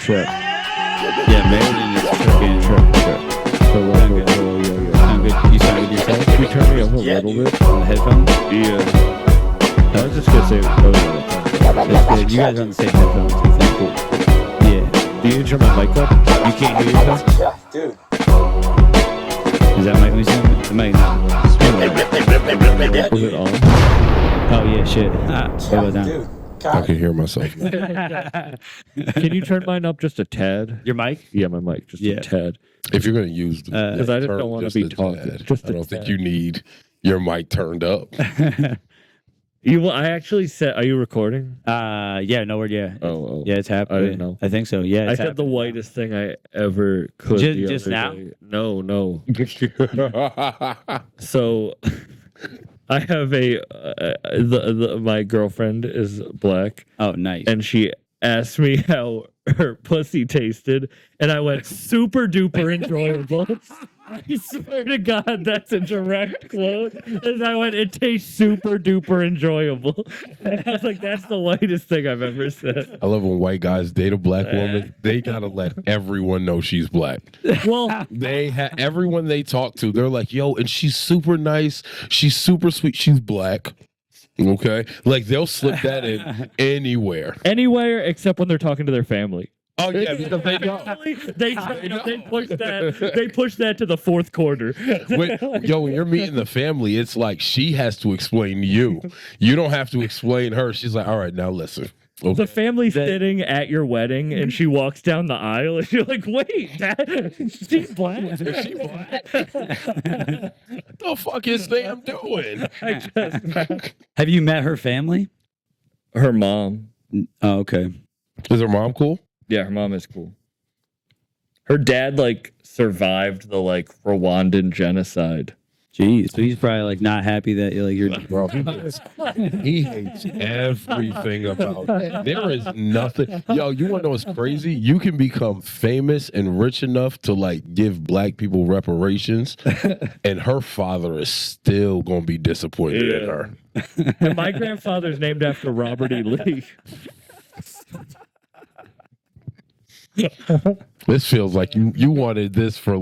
Trip. Yeah, Meriden is tripping. Trip. So Sound good. Sound good. You sound good yourself? Can you turn me up a little bit? On the headphones? Yeah. I was just gonna say, That's good. You guys are on the same headphones. That's cool. Yeah. do you need to turn my mic up? You can't hear yourself? Yeah, dude. Is that mic? The mic not. Was it on? Oh, yeah, shit. What about that? Dude. I can hear myself. Can you turn mine up just a tad? Your mic? Yeah, my mic, just Yeah. a tad. If you're going to use the Because I just term don't want to just be a talking. tad, Just I don't think you need your mic turned up. I actually said, are you recording? Yeah, no word, yeah. Oh. Yeah, it's happening. I didn't know. I think so, yeah. I It's said the happening. whitest thing I ever could. Just the now? other day. No. So I have my girlfriend is black, Oh, nice. and she asked me how her pussy tasted, and I went super duper enjoyable. I swear to God, that's a direct quote. And I went, it tastes super duper enjoyable. And I was like, that's the whitest thing I've ever said. I love when white guys date a black woman. They gotta let everyone know she's black. Well, Everyone they talk to, they're like, yo, and she's super nice. She's super sweet. She's black. Okay, like they'll slip that in anywhere except when they're talking to their family. Oh yeah, because they know. They push that to the fourth quarter. When you're meeting the family, it's like she has to explain you. You don't have to explain her. She's like, all right, now listen. Okay. The family's sitting at your wedding, and she walks down the aisle, and you're like, "Wait, Dad, she's black." Is she black? What the fuck is Sam doing? Have you met her family? Her mom. Oh, okay. Is her mom cool? Yeah, her mom is cool. Her dad survived the Rwandan genocide. Jeez, so he's probably not happy that you're Bro, he hates everything about it. There is nothing. Yo, you want to know what's crazy? You can become famous and rich enough to give black people reparations, and her father is still gonna be disappointed in her. And my grandfather's named after Robert E. Lee. This feels like you wanted this for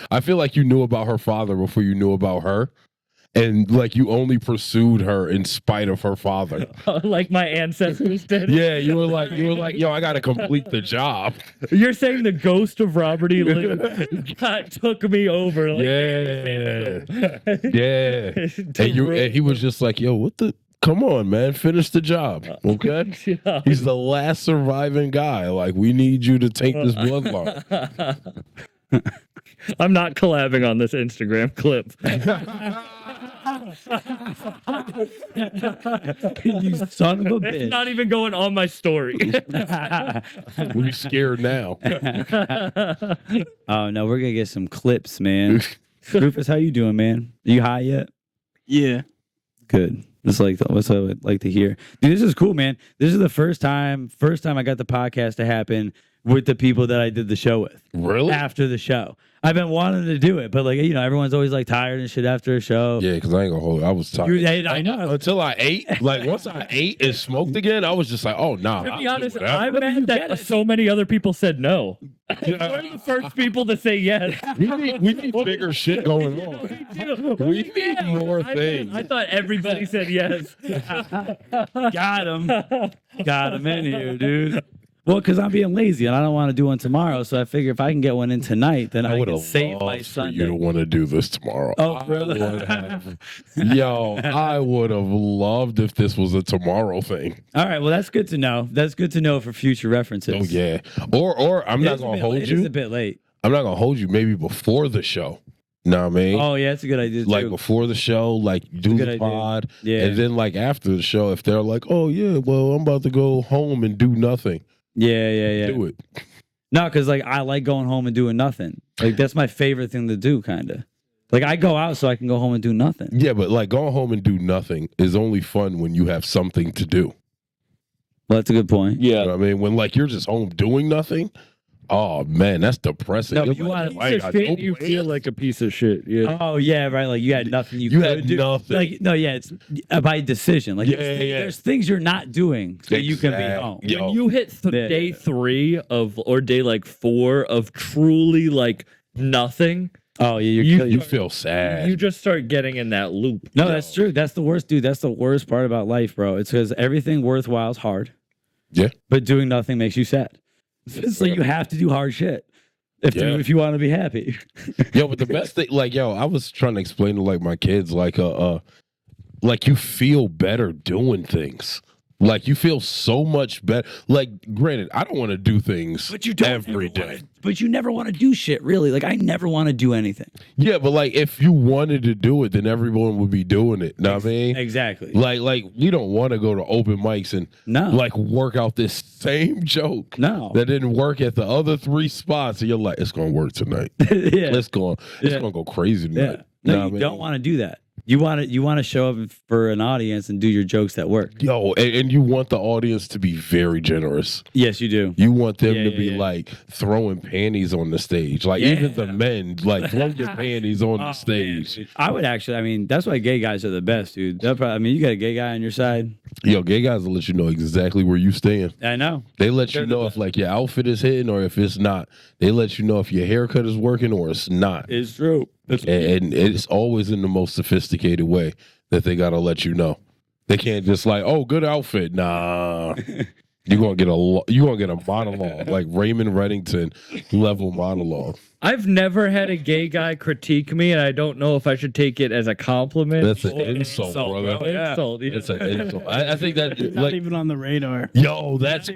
I feel like you knew about her father before you knew about her, and you only pursued her in spite of her father. Like my ancestors did. Yeah, you were like, yo, I gotta complete the job. You're saying the ghost of Robert E. Lee took me over. Yeah. And he was just like, yo, what the? Come on, man, finish the job, okay? Yeah. He's the last surviving guy. We need you to take this bloodline. I'm not collabing on this Instagram clip. you son of a bitch. It's not even going on my story. We're scared now. Oh no, we're gonna get some clips, man. Rufus, how you doing, man? Are you high yet? Yeah. Good. That's what I would like to hear. Dude, this is cool, man. This is the first time I got the podcast to happen with the people that I did the show with. Really? After the show. I've been wanting to do it, but everyone's always tired and shit after a show. Yeah, because I ain't gonna hold it. I was tired. I know. Until I ate. Once I ate and smoked again, I was just like, oh, nah. To be honest, I'm mad that so many other people said no. We're the first people to say yes. We need bigger shit going on. We need more things. I thought everybody said yes. Got him in here, dude. Well, because I'm being lazy and I don't want to do one tomorrow, so I figure if I can get one in tonight, then I would can have save my loved for Sunday. you to want to do this tomorrow. Oh, really? I would have loved if this was a tomorrow thing. All right, well, that's good to know. That's good to know for future references. Oh yeah, or I'm not gonna hold you. It's a bit late. I'm not gonna hold you. Maybe before the show. Know what I mean? Oh yeah, it's a good idea. Too. Before the show, do the pod, yeah, and then after the show, if they're like, oh yeah, well I'm about to go home and do nothing. Yeah. Do it. No, because I like going home and doing nothing. That's my favorite thing to do, kind of. I go out so I can go home and do nothing. Yeah, but going home and do nothing is only fun when you have something to do. Well, that's a good point. Yeah. You know what I mean? When you're just home doing nothing, Oh man, that's depressing. No, You're but you like, want I ain't got no You plans. feel like a piece of shit. Yeah. Oh yeah, right. Like you had nothing. You had could do. nothing. Like no, yeah, it's by decision. Like Yeah, there's things you're not doing, so you can be Exactly. home. Yo. When you hit day 3 or day like 4 of truly like nothing, Oh yeah, You feel sad. you just start getting in that loop. No, that's true. That's the worst, dude. That's the worst part about life, bro. It's because everything worthwhile is hard, Yeah. but doing nothing makes you sad. So you have to do hard shit if you want to be happy. Yo, but the best thing, like, yo, I was trying to explain to like my kids, like you feel better doing things. Like you feel so much better. Like, granted, I don't want to do things every day. But you never want to do shit, really. Like I never want to do anything. Yeah, but like if you wanted to do it, then everyone would be doing it. Know what I mean? Exactly. Like we don't want to go to open mics and like work out this same joke No. that didn't work at the other 3 spots, and you're like, it's gonna work tonight. Yeah. It's gonna go crazy tonight. No, Know you what I don't mean? want to do that. You want to show up for an audience and do your jokes that work. Yo, and you want the audience to be very generous. Yes, you do. You want them to be yeah. like throwing panties on the stage. Like even the men, like throw your panties on the stage. I would actually. I mean, that's why gay guys are the best, dude. I mean, you got a gay guy on your side. Yo, gay guys will let you know exactly where you stand. I know. They let you know if like your outfit is hitting or if it's not. They let you know if your haircut is working or it's not. It's true. And it's always in the most sophisticated way that they gotta let you know. They can't just like, oh, good outfit. Nah, you're gonna get a monologue like Raymond Reddington level monologue. I've never had a gay guy critique me, and I don't know if I should take it as a compliment. That's an insult, brother. Insult. Yeah. It's an insult. I think that Not like, even on the radar. yo, that's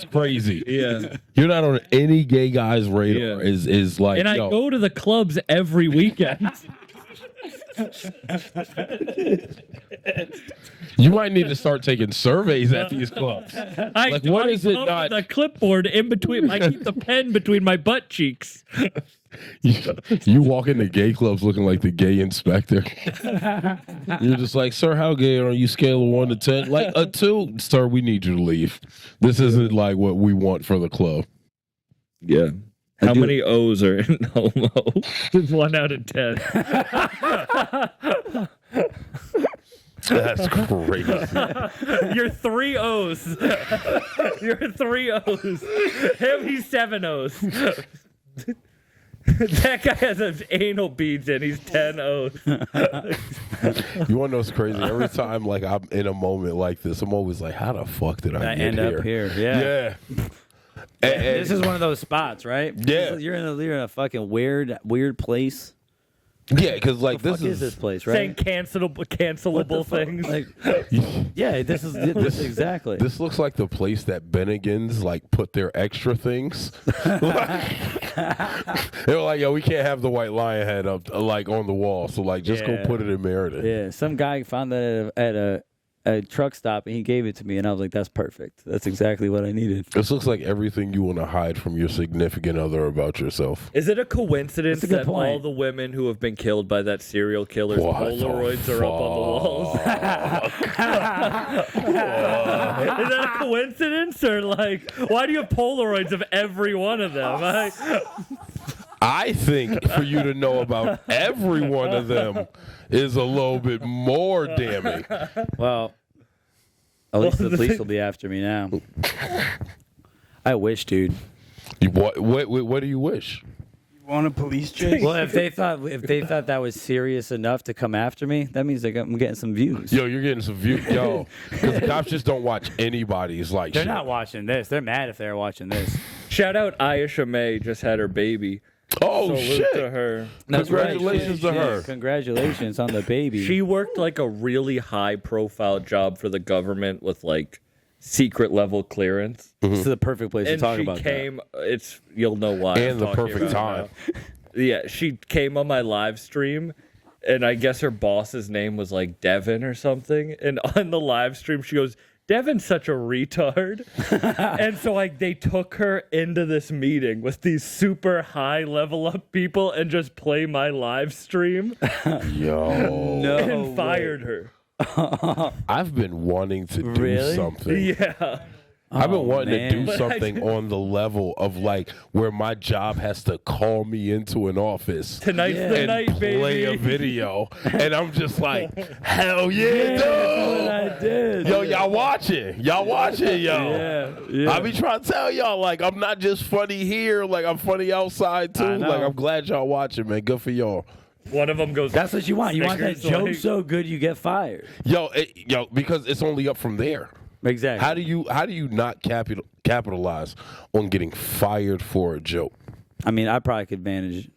crazy. Yeah. You're not on any gay guy's radar. Yeah. Is like, And I yo, go to the clubs every weekend. you might need to start taking surveys at these clubs. Like, what is it come not- with a clipboard in between. I keep the pen between my butt cheeks. You walk into gay clubs looking like the gay inspector. You're just like, sir, how gay are you? Scale of 1 to 10, like a 2. Sir, we need you to leave. This isn't like what we want for the club. Yeah. How many O's are in homo? 1 out of 10. That's crazy. You're 3 O's. You're 3 O's. Him, he's 7 O's. That guy has an anal beads in. He's 10 O's. You want to know what's crazy? Every time like I'm in a moment like this, I'm always like, how the fuck did I get end here? up here. Yeah. Yeah. And- This is one of those spots, right? Yeah. You're in a fucking weird place. yeah, because like What this is this place, Saying right? cancelable things. Like, yeah, this is exactly. This looks like the place that Bennigan's like put their extra things. They were like, yo, we can't have the white lion head up like on the wall, so like just go Yeah. put it in Meriden. Yeah, some guy found that at a truck stop and he gave it to me, and I was like, "That's perfect. That's exactly what I needed." This looks like everything you want to hide from your significant other about yourself. Is it a coincidence That's a good that all point. the women who have been killed by that serial killer's What the Polaroids are up on the walls? Is that a coincidence, or like, why do you have Polaroids of every one of them? I think for you to know about every one of them is a little bit more damning. Well, at least the police will be after me now. I wish, dude. What do you wish? You want a police chase? Well, if they thought that was serious enough to come after me, that means I'm getting some views. Yo, you're getting some views. Yo, because the cops just don't watch anybody's like They're shit. not watching this. They're mad if they're watching this. Shout out Ayesha May, just had her baby. Oh, Salute shit. to her. That's Congratulations to her. Congratulations on the baby. She worked like a really high profile job for the government with like secret level clearance. This is the perfect place to And talk she about came, you'll know why. And I'm the talking perfect about time. now. Yeah, she came on my live stream, and I guess her boss's name was like Devin or something. And on the live stream, she goes, Devin's such a retard. And so like they took her into this meeting with these super high level up people and just play my live stream Yo. No and fired her. I've been wanting to do Really? something. Yeah. I've been wanting to do But something on the level of like where my job has to call me into an office Tonight's the and night, play baby. a video, and I'm just like, hell yeah, That's what dude. I did. Yo, y'all watching, yo. Yeah. I be trying to tell y'all, like, I'm not just funny here, like I'm funny outside too. I know. Like, I'm glad y'all watching, man. Good for y'all. One of them goes. That's what you want. You want that Snickers, joke like- so good you get fired. Yo, because it's only up from there. Exactly. How do you not capitalize on getting fired for a joke? I mean, I probably could manage.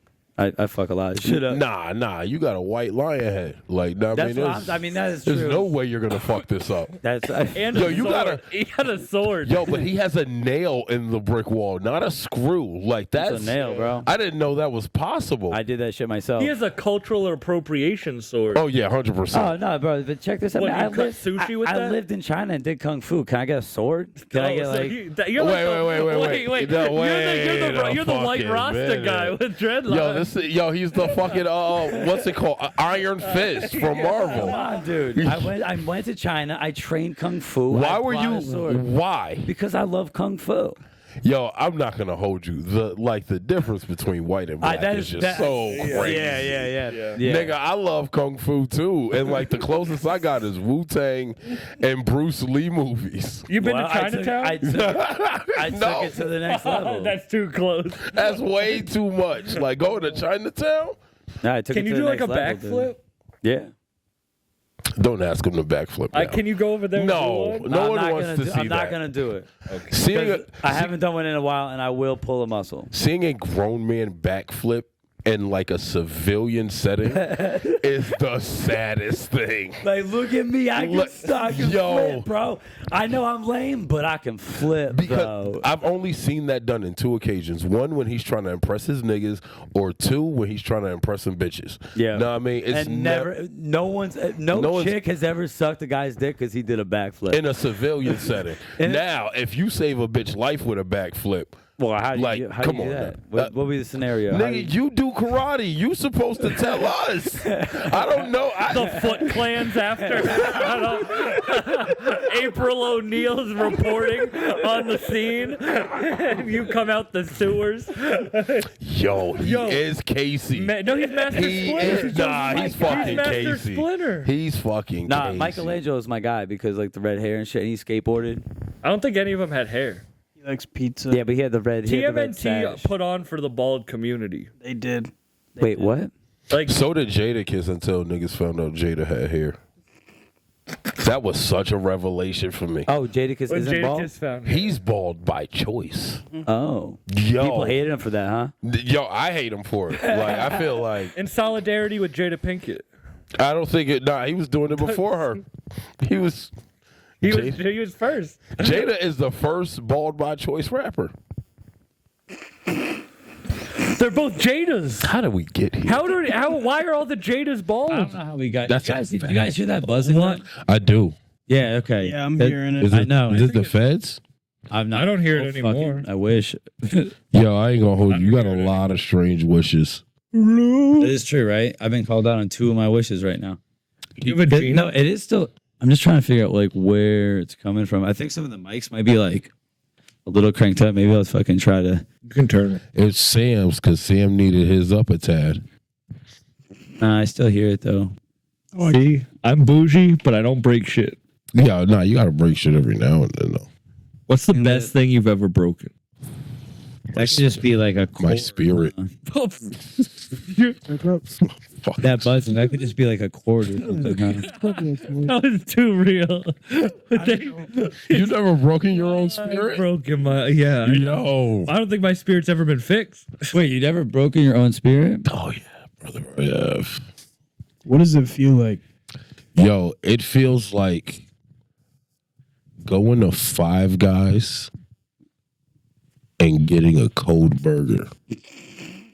I fuck a lot of shit up. Nah, you got a white lion head. Like, nah, That's what I mean, that is true. there's no way you're gonna fuck this up. That's And Yo, a you sword. gotta- He got a sword. Yo, but he has a nail in the brick wall, not a screw. Like that's a nail, bro. I didn't know that was possible. I did that shit myself. He has a cultural appropriation sword. Oh yeah, 100%. Oh no, bro! But check this out. What, man. you I cut lived, sushi with I that? lived in China and did kung fu. Can I get a sword? Can I get so like? you're Wait. wait. No, You're the white fucking Rasta minute. guy with dreadlocks. He's the fucking what's it called? Iron Fist from Come Marvel. on, dude! I went to China. I trained kung fu. Why I were bought you? a sword. Why? Because I love kung fu. Yo, I'm not gonna hold you. The difference between white and black That is is- just that- so crazy. Yeah. Nigga, I love Kung Fu too. And like the closest I got is Wu-Tang and Bruce Lee movies. You've been Well, to Chinatown? I took No. it to the next level. That's too close. That's way too much. Like going to Chinatown? No, I took Can it you to do the like a next level, backflip? dude. Yeah. Don't ask him to backflip now. Can you go over there? No, and do one? no I'm one not wants gonna to do, see I'm that. not gonna do it. Seeing a, I haven't done one in a while, and I will pull a muscle. seeing a grown man backflip in like a civilian setting is the saddest thing. Like, look at me, I Look- can yo. flip, bro. I know I'm lame, but I can flip, Because bro. I've only seen that done in two occasions. One, when he's trying to impress his niggas, or two, when he's trying to impress some bitches. Yeah. Know what I mean? It's And never, no one's chick has ever sucked a guy's dick because he did a backflip. in a civilian setting. Now, if you save a bitch life with a backflip, well, how do like, you, how come do you do on that? now. What would be the scenario? How do nigga, you do karate. You supposed to tell us. I don't know. The Foot Clan's after. April O'Neil's reporting on the scene. And you come out the sewers. Yo, he is Casey. No, he's Master He Splinter. is, nah, he's fucking Master Casey. Splinter. He's fucking Nah, Casey. Michelangelo is my guy because like the red hair and shit. And he skateboarded. I don't think any of them had hair. He likes pizza. Yeah, but he had the red. He had the red TMNT sash. put on for the bald community. They did. Wait, what? Like, So did Jadakiss until niggas found out Jada had hair. That was such a revelation for me. Oh, Jadakiss when isn't bald. Jadakiss found him. He's bald by choice. Oh, Yo, people hated him for that, huh? Yo, I hate him for it. Like, I feel like In solidarity with Jada Pinkett. I don't think it. Nah, he was doing it before her. He was. He Jada- was first. Jada is the first bald by choice rapper. They're both Jadas. How did we get here? Why are all the Jadas bald? I don't know how we got. That's you a guys hear that buzzing? What? I do. Yeah. Okay. Yeah, I'm hearing it. I know. Is it the feds? I'm not. I don't hear it fucking- anymore. I wish. Yo, I ain't gonna hold you. You got a lot of strange wishes. It is true, right? I've been called out on 2 of my wishes right now. You have a dream? No, it is still. I'm just trying to figure out like where it's coming from. I think some of the mics might be like a little cranked up. Maybe I'll fucking try to. You can turn it. It's Sam's because Sam needed his up a tad. I still hear it though. See, I'm bougie, but I don't break shit. Yeah, no, you gotta break shit every now and then though. What's the best thing you've ever broken? That could just be like a My cord. spirit. Fuck. That buzzing. That could just be like a cord or something. Huh? That was too real. You never broken your own I've spirit? broken my Yo. I don't think my spirit's ever been fixed. Wait, you never broken your own spirit? Oh yeah, brother. Yeah. What does it feel like? Yo, it feels like going to Five Guys and getting a cold burger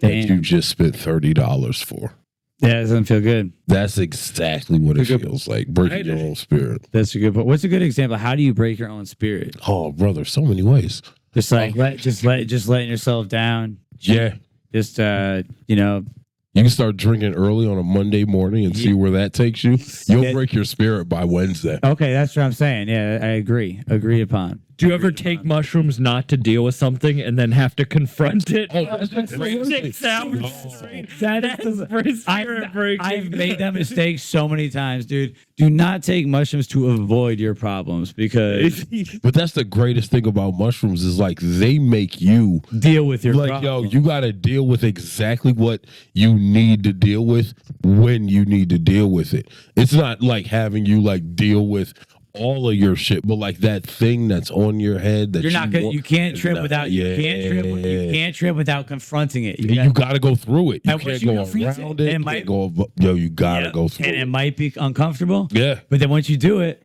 that you just spent $30 for. Yeah, it doesn't feel good. That's exactly what it Good- feels like, breaking your own spirit. That's a good point. What's a good example? How do you break your own spirit? Oh, brother, so many ways. Just like just letting yourself down. Yeah. Just You can start drinking early on a Monday morning and see where that takes you. You'll Yeah. break your spirit by Wednesday. okay, that's what I'm saying. Yeah, I agree. Agreed upon. Do you ever take mushrooms not to deal with something and then have to confront it? Oh, that's for crazy. 6 hours No. straight? That is That's for spirit breaking. I've made that mistake so many times, dude. Do not take mushrooms to avoid your problems because But that's the greatest thing about mushrooms is like they make you deal with your like, problems. yo, you got to deal with exactly what you need to deal with when you need to deal with it. It's not like having you like deal with all of your shit, but like that thing that's on your head that You're not gonna. want- You can't trip Nah, without. You can't trip without confronting it. You got to go through it. You And can't once you go confront around it, it. it You might- can't go yo, you got to go through and it it. might be uncomfortable. Yeah. But then once you do it,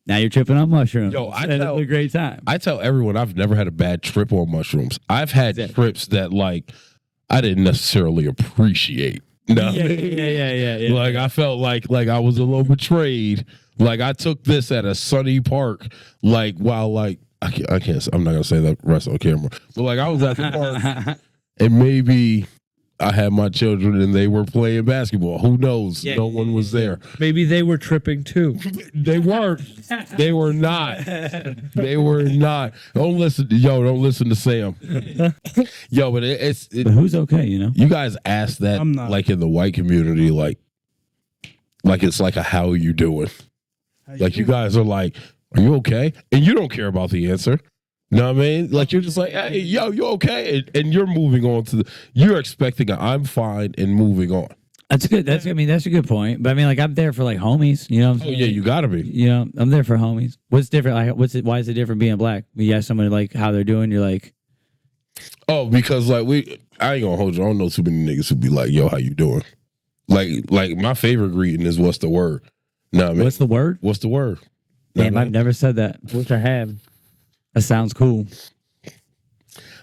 now you're tripping on mushrooms. Yo, I and tell- it's a great time. I tell everyone I've never had a bad trip on mushrooms. I've had Exactly. trips that like I didn't necessarily appreciate. No, Yeah. like I felt like I was a little betrayed. Like I took this at a sunny park, like while like I can't. I'm not gonna say that rest on camera, but like I was at the park and maybe I had my children and they were playing basketball. Who knows? Yeah. No one was there. Maybe they were tripping too. They weren't. They were not. They were not. Don't listen to Sam. Yo, but it's But who's okay? You know. you guys ask that I'm not. like in the white community, like it's like a how you doing? Like you guys are like, are you okay? And you don't care about the answer. Know what I mean? Like you're just like, hey, yo, you okay? And you're moving on to you're expecting I'm fine and moving on. That's good. That's a good point. But I mean, like I'm there for like homies. You know. What I'm Oh saying? yeah, you gotta be. You know, I'm there for homies. What's different? Like, why is it different being black? You ask someone like how they're doing, you're like, Oh, because like I ain't gonna hold you. I don't know too many niggas who be like, yo, how you doing? Like my favorite greeting is what's the word? Know what I mean? what's the word? What's the word? Know Damn, what I I've mean? never said that. Wish I have. That sounds cool.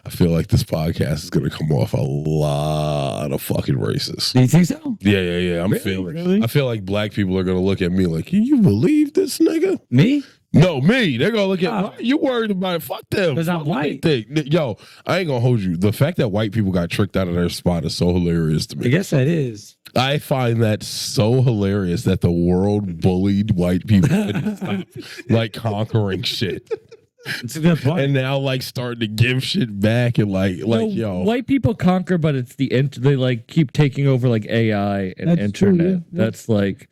I feel like this podcast is gonna come off a lot of fucking racist. Do you think so? Yeah. I'm feeling. Really? I feel like black people are gonna look at me like, can you believe this nigga? Me? No, me. They're gonna look at. Oh. Why are you worried about it? Fuck them. 'Cause I'm Fuck what they white. think. Yo, I ain't gonna hold you. The fact that white people got tricked out of their spot is so hilarious to I me. guess that is. I find that so hilarious that the world bullied white people and stopped, like conquering shit, It's a good point. and now like starting to give shit back and like No, yo. white people conquer, but it's they like keep taking over like AI and That's true, internet. yeah. That's like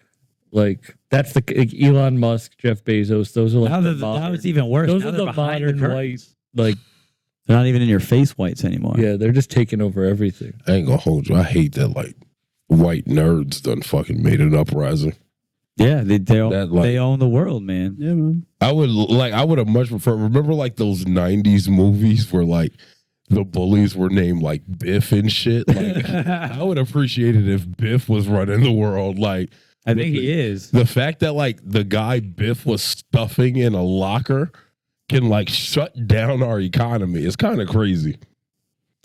that's the like Elon Musk, Jeff Bezos. Those are like now, the now modern- it's even worse. those Now are they're the behind modern the white. curtains. Like They're not even in your face whites anymore. yeah, they're just taking over everything. I ain't gonna hold you. I hate that like white nerds done fucking made an uprising. Yeah, they own, That, like- they own the world, man. Yeah, man. I would have much preferred. Remember like those '90s movies where like the bullies were named like Biff and shit. Like I would appreciate it if Biff was running the world. Like I think he is. the fact that like the guy Biff was stuffing in a locker can like shut down our economy. It's kind of crazy.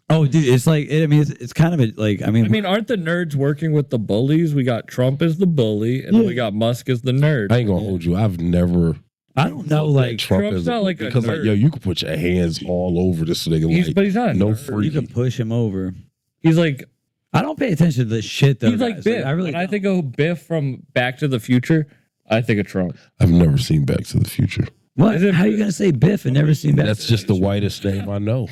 Oh, dude, it's like I mean, it's kind of like I mean, Aren't the nerds working with the bullies? We got Trump as the bully, and then we got Musk as the nerd. I ain't gonna hold you. I've never. I don't know, like Trump's not like a because like nerd. yo, you can put your hands all over this nigga. But he's not a no nerd. you freaky. can push him over. He's like I don't pay attention to this shit though. he's like guys. Biff. I really. When I don't. think of Biff from Back to the Future, I think of Trump. I've never seen Back to the Future. What? Is it- How are you gonna say Biff and never seen Back? That's just the whitest name I know.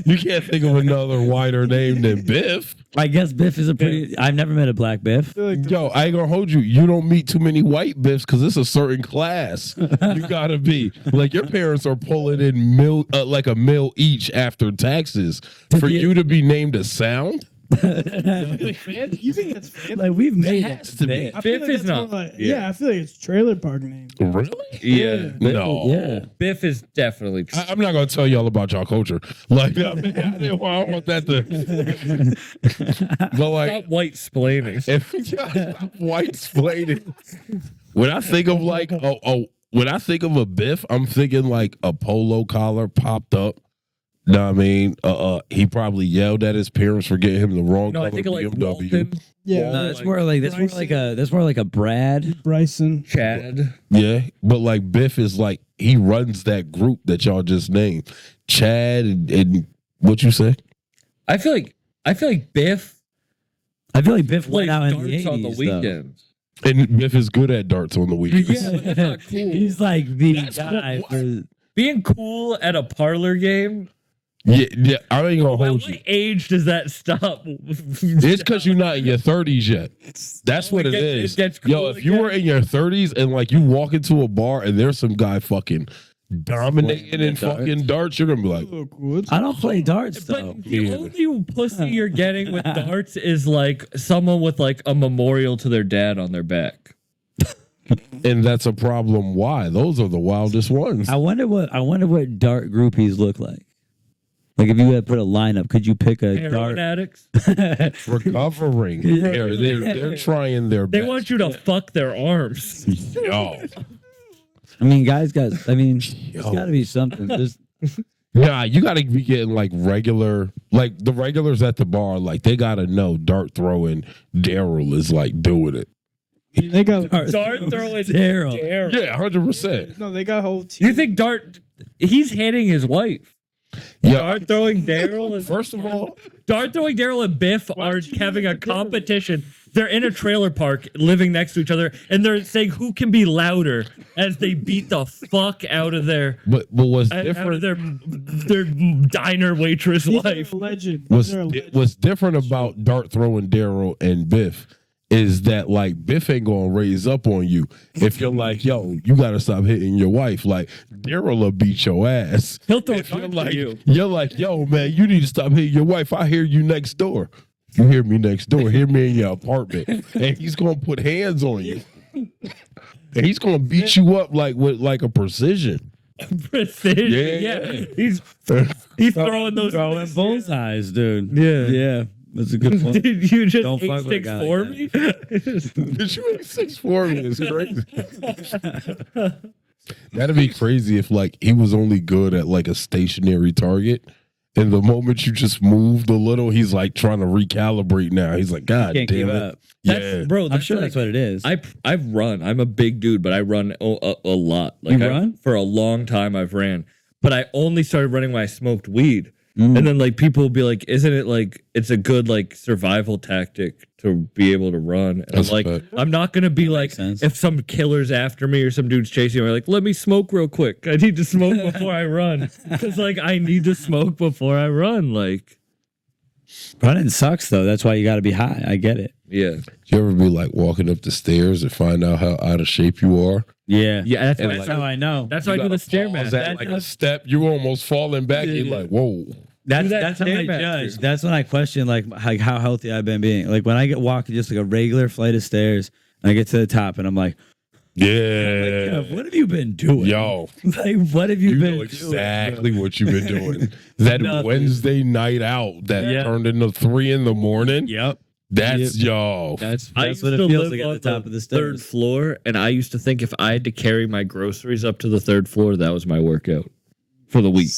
You can't think of another whiter name than Biff. I guess Biff is a pretty. I've never met a black Biff. Yo, I ain't gonna hold you. You don't meet too many white Biffs because it's a certain class. You gotta be like your parents are pulling in like a mill each after taxes for you- you to be named a sound. You think that's fancy? Like we've made has to be. I feel Biff like is that's not. more like- yeah, I feel like it's trailer park name. Really? Yeah. No. Yeah. Biff is definitely true. I'm not gonna tell y'all about y'all culture. Like, I don't want that to. But like, Stop white splaining. if white splaining, when I think of like, when I think of a Biff, I'm thinking like a polo collar popped up. Know what I mean? He probably yelled at his parents for getting him the wrong No, color I think of like BMW. Walton, Yeah, No, that's more like that's more like a Brad. Bryson. Chad. Yeah, but like Biff is like he runs that group that y'all just named, Chad and what you say? I feel like Biff I feel like Biff plays went out in the darts 80s. on the though. weekends. And Biff is good at darts on the weekends. Yeah, but that's not cool. He's like the That's guy cool. for. Being cool at a parlor game. Yeah, I ain't gonna At hold what you. age does that stop? It's because you're not in your 30s yet. That's what it is. It gets Yo, cool if you were in your 30s and like you walk into a bar and there's some guy fucking dominating in fucking darts, you're gonna be like, Oh, cool. I don't play darts though. But the only pussy you're getting with darts is like someone with like a memorial to their dad on their back. and that's a problem. Why? Those are the wildest ones. I wonder what dart groupies look like. Like if you had put a lineup, could you pick a Heroin dart? addicts. Recovering. They're trying their They best. want you to fuck their arms. Yo. I mean, guys got. I mean, there's got to be something. There's, Nah, you got to be getting like regular, like the regulars at the bar, like they got to know dart throwing Daryl is like doing it. They got Dart throwing Daryl. Daryl. Yeah, 100%. no. They got a whole team. You think Dart? He's hitting his wife. Yeah. Dart throwing Daryl is First of all, Dart throwing Daryl and Biff are having a competition. They're in a trailer park living next to each other, and they're saying who can be louder as they beat the fuck out of their but what's out of different their diner waitress These are wife. a legend. what's, These are a legend. what's different about dart throwing Daryl and Biff is that like Biff ain't gonna raise up on you if you're like, yo, you gotta stop hitting your wife. Like Daryl will beat your ass. He'll throw If you're darts like, at you. you're like, yo, man, you need to stop hitting your wife. I hear you next door. You hear me next door. Hear me in your apartment, and he's gonna put hands on you, and he's gonna beat you up like with like a precision. Precision. Yeah. Yeah. He's throwing those. throwing bullseyes, dude. Yeah. Yeah, that's a good point. Did you just Don't fuck with a guy 8'6" like for me? Did you make 6'4" is crazy. That'd be crazy if like he was only good at like a stationary target. And the moment you just moved a little, he's like trying to recalibrate now. He's like, God Can't damn keep it. up. Yeah. Bro, I'm sure that's what it is. I've run. I'm a big dude, but I run a lot. Like You run? For a long time I've ran. But I only started running when I smoked weed. And then like people will be like, isn't it like it's a good like survival tactic to be able to run? And That's I'm like, a fact. I'm not gonna be like sense. if some killer's after me or some dude's chasing me, like, let me smoke real quick. I need to smoke before I run. Because like I need to smoke before I run. Like Running sucks though. That's why you got to be high. I get it. yeah. You ever be like walking up the stairs and find out how out of shape you are? Yeah, Yeah, that's, And why, like- that's how I know. that's why I do the stairmaster. That like a step, you almost falling back. You're like, whoa. That's that that's how I Stairmaster. judge. That's when I question like how healthy I've been being. Like when I get walking just like a regular flight of stairs and I get to the top and I'm like, Yeah. what have you been doing? Yo, Like what have you you been know exactly what you've been doing. Nothing. That Wednesday night out that Yeah. turned into 3 in the morning. doing? Yep. That's yo. That's I what used it to feels live like on at the top of the third stairs. floor, and I used to think if I had to carry my groceries up to the third floor, that was my workout for the week.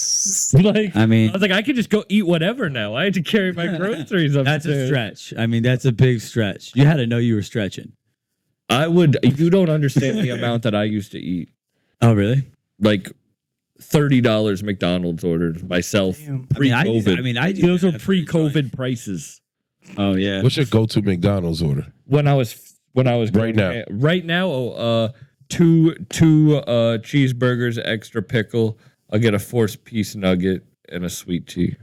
Like, I mean- was like, I could just go eat whatever now. I had to carry my groceries up. That's a there. stretch. I mean, that's a big stretch. You had to know you were stretching. I would. You don't understand the amount that I used to eat. Oh, really? Like $30 McDonald's orders myself Damn. pre-COVID. I do Those were that. pre-COVID prices. Oh yeah. What's your go-to McDonald's order? When I was Right now. right now, two cheeseburgers, extra pickle. I'll get a 4-piece nugget and a sweet tea.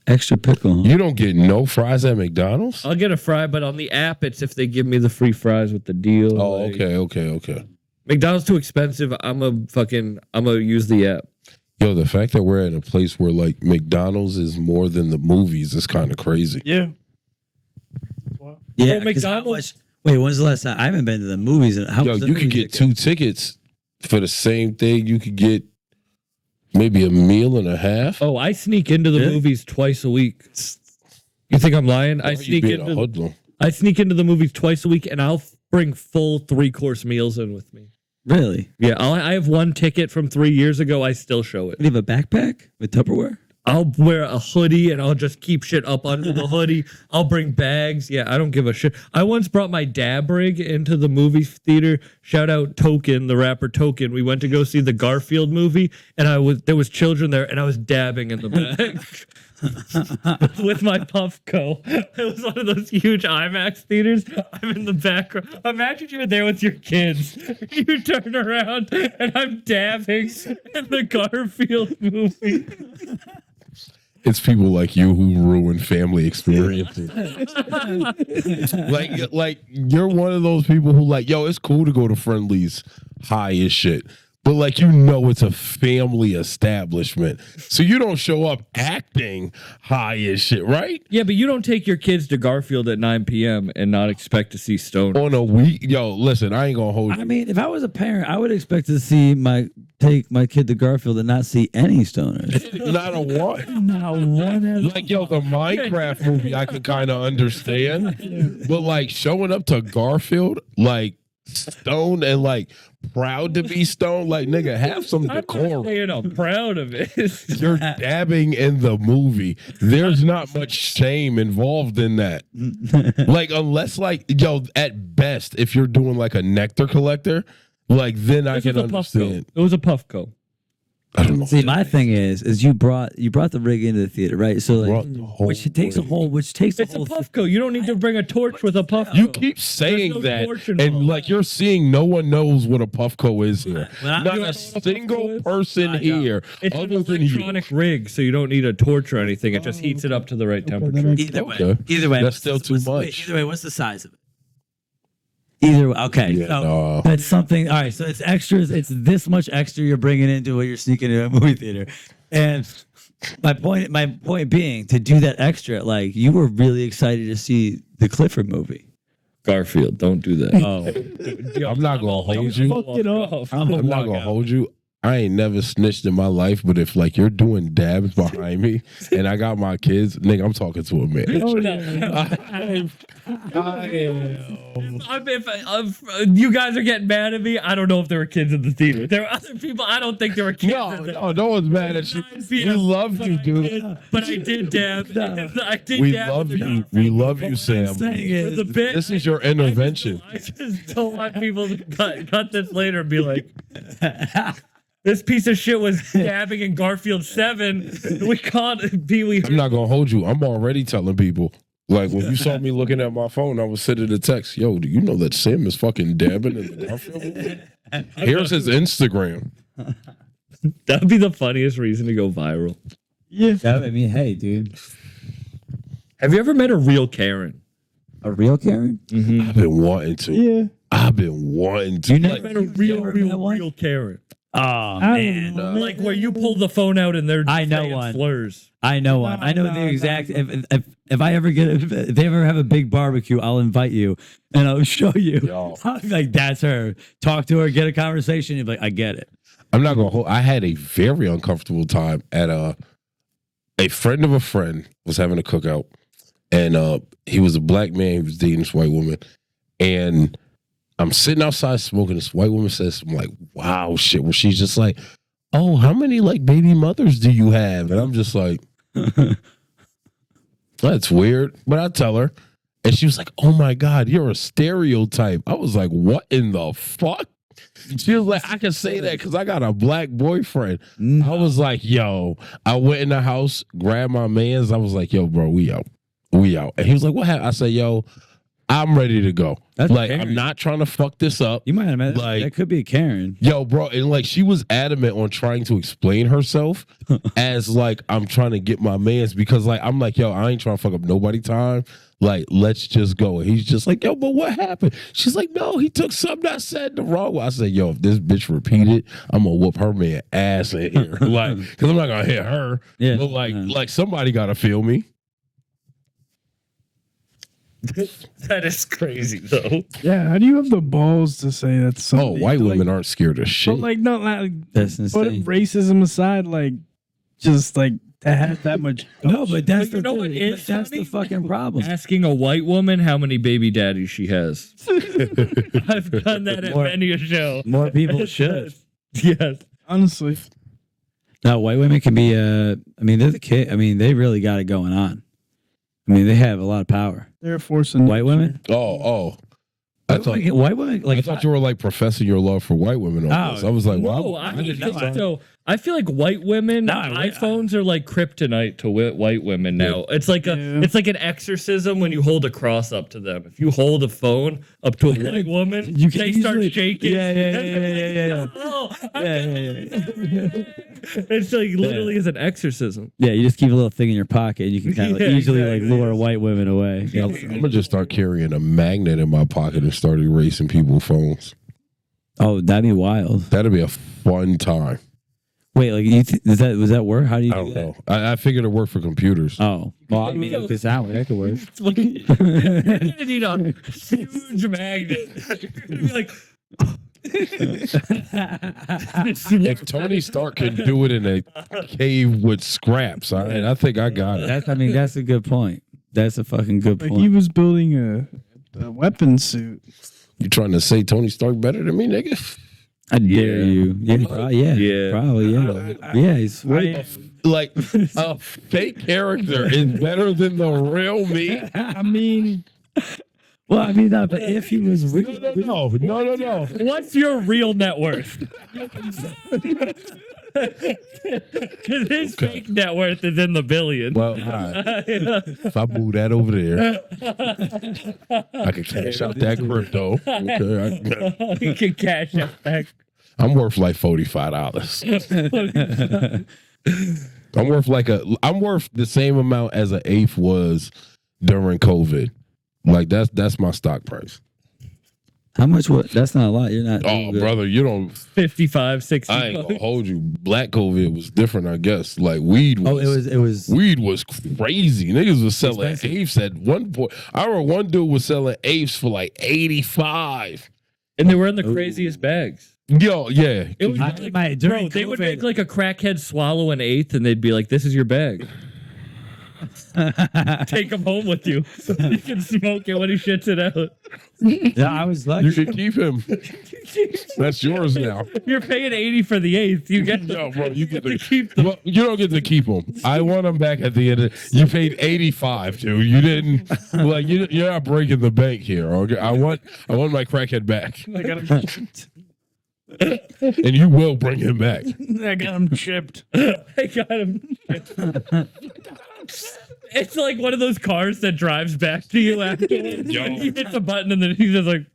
Extra pickle. You don't get no fries at McDonald's? I'll get a fry, but on the app, it's if they give me the free fries with the deal. Oh, Like, okay. McDonald's too expensive. I'm gonna use the app. Yo, the fact that we're in a place where like McDonald's is more than the movies is kind of crazy. Yeah. Yeah, Well, 'cause how McDonald's- much- Wait, when's the last time? I haven't been to the movies. How Yo, much the you could movie get ticket? 2 tickets for the same thing. You could get maybe a meal and a half. Oh, I sneak into the Really? movies twice a week. You think I'm lying? Why are you being a hoodlum? I sneak into the movies twice a week, and I'll bring full 3-course meals in with me. Really? Yeah, I have one ticket from 3 years ago. I still show it. Do you have a backpack with Tupperware? I'll wear a hoodie and I'll just keep shit up under the hoodie. I'll bring bags. Yeah, I don't give a shit. I once brought my dab rig into the movie theater. Shout out Token, the rapper Token. We went to go see the Garfield movie, and there was children there, and I was dabbing in the back with my Puffco. It was one of those huge IMAX theaters. I'm in the background. Imagine you're there with your kids. You turn around, and I'm dabbing in the Garfield movie. It's people like you who ruin family experiences. like you're one of those people who like, yo, it's cool to go to Friendly's high as shit. But like, you know, it's a family establishment. So you don't show up acting high as shit, right? Yeah, but you don't take your kids to Garfield at 9 p.m. and not expect to see Stone. On a week, yo, listen, I ain't gonna hold you. I mean, if I was a parent, I would expect to see take my kid to Garfield and not see any stoners. Not a one. Not one. Like, yo, the Minecraft movie I can kind of understand. But like showing up to Garfield, like stoned and like proud to be stoned, like, nigga, have some decorum. I'm proud of it. You're dabbing in the movie. There's not much shame involved in that. Like, unless, like, yo, at best, if you're doing like a nectar collector, like, then I can understand. It was a Puffco. I don't know. See, my thing is you brought the rig into the theater, right? So like, which takes a whole. It's a Puffco. You don't need to bring a torch with a Puffco. You keep saying no that, torch and involved. like you're seeing, no one knows what a Puffco is here. Not a single person here, It's an other than you. electronic rig, so you don't need a torch or anything. It just heats it up to the right temperature. Either way, That's still too much. Either way, what's the size of it? Either way, okay. Yeah, so no. that's something. All right, so it's extras. It's this much extra you're bringing into what you're sneaking into a movie theater, and my point being, to do that extra, like, you were really excited to see the Clifford movie. Garfield, don't do that. Oh, I'm not gonna hold you. I'm not gonna hold you. I ain't never snitched in my life, but if like you're doing dabs behind me and I got my kids, nigga, I'm talking to a man. If you guys are getting mad at me, I don't know if there were kids in the theater. There were other people. I don't think there were kids. No one's mad at you. We love you, dude. But I did dab. I did We dab. love you. We love you, Sam. This is your intervention. I just don't want people to cut this later and be like, this piece of shit was dabbing in Garfield 7. We can't be. I'm not gonna hold you. I'm already telling people. Like, when you saw me looking at my phone, I was sending a text. Yo, do you know that Sam is fucking dabbing in the Garfield movie? Here's his Instagram. That would be the funniest reason to go viral. Yeah. I mean, hey, dude, Have you ever met a real Karen? a real Karen? I've been wanting to. Yeah. I've been wanting to. You I've never met a real Karen. Oh man. Like where you pull the phone out and they're I know saying one. slurs. I know one. I know the exact. If I ever if they ever have a big barbecue, I'll invite you and I'll show you. Yo. I'll be like, that's her. Talk to her, get a conversation. You'll be like, I get it. I'm not gonna hold. I had a very uncomfortable time at a friend of a friend was having a cookout, and he was a black man. He was dating this white woman, and I'm sitting outside smoking. This white woman says some like, wow shit, where she's just like, oh, how many like baby mothers do you have? And I'm just like, that's weird. But I tell her, and she was like, oh my God, you're a stereotype. I was like, what in the fuck? She was like, I can say that because I got a black boyfriend. I was like, yo, I went in the house, grabbed my mans. I was like, yo, bro, we out. We out. And he was like, what happened? I said, yo, I'm ready to go. That's like, Karen. I'm not trying to fuck this up. You might have met Like- that could be a Karen. Yo, bro, and like she was adamant on trying to explain herself as like I'm trying to get my mans because like I'm like, yo, I ain't trying to fuck up nobody time. Like, let's just go. And he's just like, yo, but what happened? She's like, no, he took something I said the wrong way. I said, yo, if this bitch repeated, I'm gonna whoop her man ass in here. Like, because I'm not gonna hit her. Yeah. But like somebody gotta feel me. That is crazy though. Yeah. How do you have the balls to say that's so? Oh, white women aren't scared of shit. But like, not like, That's put insane. racism aside, like, just like to have that much. No, but that's But you know what is that's the funny? fucking problem. Asking a white woman how many baby daddies she has. I've done that at More- many a show. More people should. Yes. Honestly, Now, white women can be. I mean, they're the kid. I mean, they really got it going on. I mean, they have a lot of power. They're forcing White women. Oh. I thought White women. Like I thought you were like professing your love for white women on Oh, this. I was like, No, wow. I think so. I feel like white women iPhones are like kryptonite to white women now. It's like it's like an exorcism when you hold a cross up to them. If you hold a phone up to a white woman, You can they start easily- shaking. Yeah. Oh, Yeah. it's like literally is an exorcism. Yeah, you just keep a little thing in your pocket, and you can kind of Yeah, easily exactly. like lure white women away. I'm gonna just start carrying a magnet in my pocket and start erasing people's phones. Oh, that'd be wild. That'd be a fun time. Wait, like was that work? How do you? I don't know. I figured it worked for computers. Oh, well, I mean, if it's that way, that could work. You're gonna need a huge magnet. You're gonna be like, If Tony Stark can do it in a cave with scraps, I think I got it. I mean, that's a good point. That's a fucking good Like point. he was building a weapon suit. You trying to say Tony Stark better than me, nigga? I dare you. Yeah, Yeah. probably. Yeah, he's Like a fake character is better than the real me. I mean, well, I mean, but if he was real, No. what's your real net worth? Because his fake net worth is in the billions. Well, all right. If I move that over there, I can cash out that crypto. Okay, You can cash that back. I'm worth like $45. I'm worth the same amount as an eighth was during COVID. Like that's my stock price. how much? What? That's not a lot. You're not. Oh, doing good. brother, you don't. 55, 60. I ain't gonna hold you. Black COVID was different, I guess. Like weed was. Oh, it was. Weed was crazy. Niggas was selling Expensive. eighths at one point. I remember one dude was selling eighths for like 85. And they were in the craziest bags. Yo, yeah. It was During they would COVID- make like a crackhead swallow an eighth and they'd be like, this is your bag. Take him home with you. You can smoke it when he shits it out. Yeah, I was lucky. You should keep him. That's yours now. You're paying 80 for the eighth. You get No, bro, you get to keep them. Well, you don't get to keep them. I want them back at the end. You paid 85, dude. You didn't like. You're not breaking the bank here. Okay, I want my crackhead back, I got him. and you will bring him back. I got him chipped. I got him. It's like one of those cars that drives back to you after you hit the button and then he's just like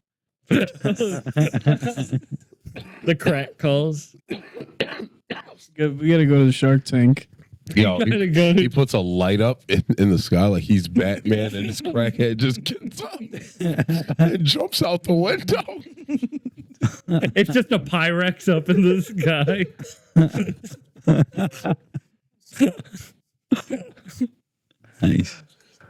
the crack calls. We gotta go to the Shark Tank. Yo, Gotta go. he puts a light up in the sky like he's Batman, and his crackhead just gets up and jumps out the window. It's just a Pyrex up in the sky. Nice.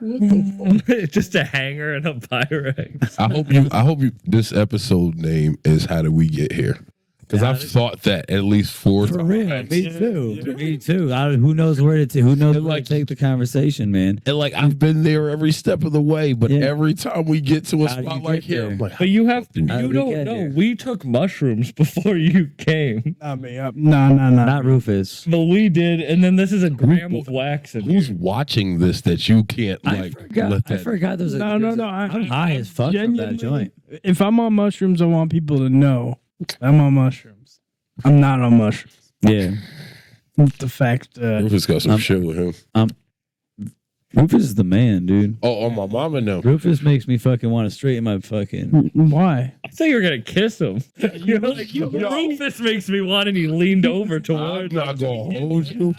It's just a hanger and a Pyrex. I hope you. This episode name is "How Did We Get Here?" Because I've thought that at least 4 For times. real, me too. Me too. Who knows where to who knows where to take the conversation, man. And like I've been there every step of the way, but Yeah. every time we get to a How do you spot get like here, there? I'm like, But you have How did you we don't get know. here? We took mushrooms before you came. Not me. No. Not Rufus. But we did, and then this is a gram of wax in who's here. watching this that you can't I like forgot. let I that? forgot there's a. No. I'm high as fuck from that joint. If I'm on mushrooms, I want people to know I'm on mushrooms. I'm not on mushrooms. Yeah. The fact Rufus got some shit with him. Rufus is the man, dude. Oh, my mama no. Rufus makes me fucking want to straighten my fucking. why? I thought you were gonna kiss him. You're like, Rufus makes me want, and he leaned over I'm toward. not gonna hold you.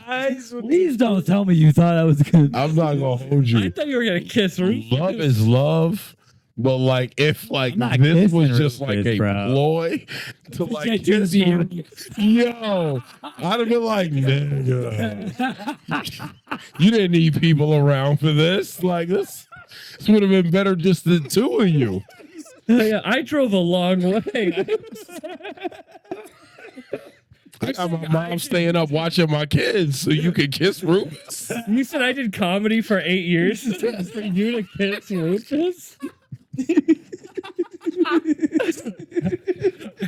Please don't tell me you thought I was good. I'm not gonna hold I you. thought you were gonna kiss Rufus. Love is love. But like if like I'm not this was kissing just like Rufus, a bro. ploy to like can't do kiss this you, yo, I'd have been like, nigga, you didn't need people around for this. Like this would have been better just the two of you. Yeah, I drove a long way. I got my mom staying up watching my kids so you could kiss Rufus. You said I did comedy for 8 years for you to kiss Rufus?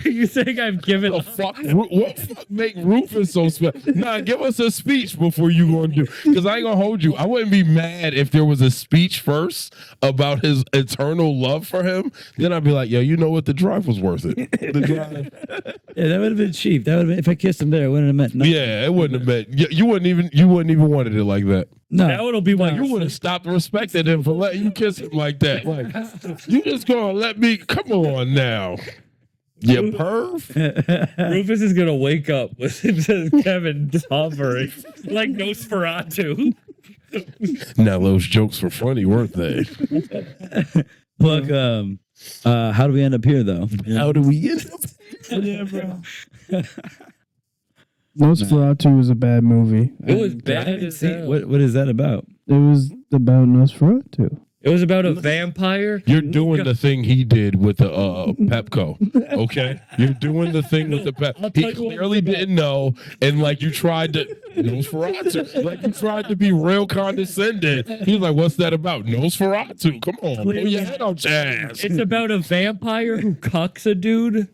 You think I've given The fuck? What fuck make Rufus so special? Nah, give us a speech before you gonna do. Because I ain't gonna hold you. I wouldn't be mad if there was a speech first about his eternal love for him. Then I'd be like, yo, you know what? The drive was worth it. The drive. Yeah, that would have been cheap. That would have been if I kissed him there. It wouldn't have meant nothing. Yeah, it wouldn't have been. You wouldn't even wanted it like that. No, that would be my. You would have stopped respecting him for letting you kiss him like that. Like, you just gonna let me? Come on now, you perv. Rufus is gonna wake up with Kevin hovering like Nosferatu. Now those jokes were funny, weren't they? Look, how do we end up here though? How do we end up? Yeah, bro. Nosferatu was a bad movie. It was I bad haven't as seen- hell. what is that about? It was about Nosferatu. It was about a vampire. You're doing the thing he did with the Pepco, okay? You're doing the thing with the I'll Pep. tell He you what clearly it's about. didn't know, and like you tried to Nosferatu, like you tried to be real condescending. He's like, "What's that about?" Nosferatu. Come on, pull your head out your ass. It's about a vampire who cucks a dude.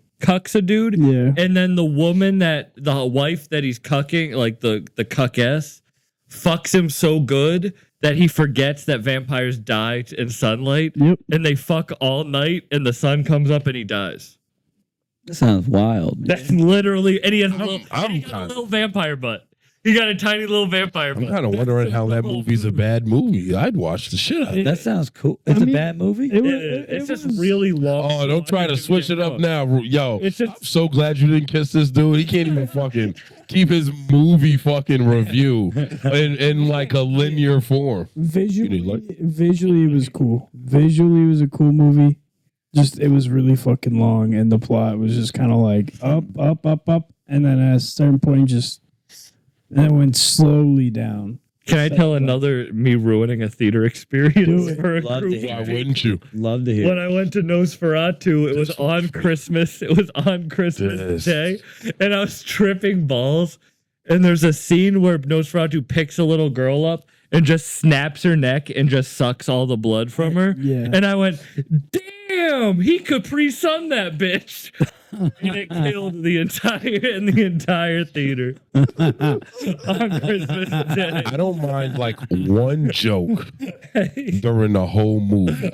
Yeah. And then the woman the wife that he's cucking, like the cuckess, fucks him so good that he forgets that vampires die in sunlight. Yep. And they fuck all night, and the sun comes up and he dies. That sounds wild. That's literally, and he has I'm a kinda- little vampire butt. He got a tiny little vampire I'm butt. kind of wondering how that movie's a bad movie. I'd watch the shit out of it. That sounds cool. It's I a mean, bad movie. It's just really long. Oh, don't try to switch it up now, yo. It's just- I'm so glad you didn't kiss this dude. He can't even fucking keep his movie fucking review in like a linear form. Visually, like- visually it was cool. Visually, it was a cool movie. Just it was really fucking long, and the plot was just kind of like up, and then at a certain point, and it went slowly down. Can I tell another me ruining a theater experience for a Love to group? hear Why it. wouldn't you? Love to hear. When I went to Nosferatu, it was on Christmas. It was on Christmas Day, and I was tripping balls. And there's a scene where Nosferatu picks a little girl up and just snaps her neck and just sucks all the blood from her. Yeah. And I went, damn, he Capri Sun that bitch. And it killed the entire theater on Christmas Day. I don't mind like one joke during the whole movie.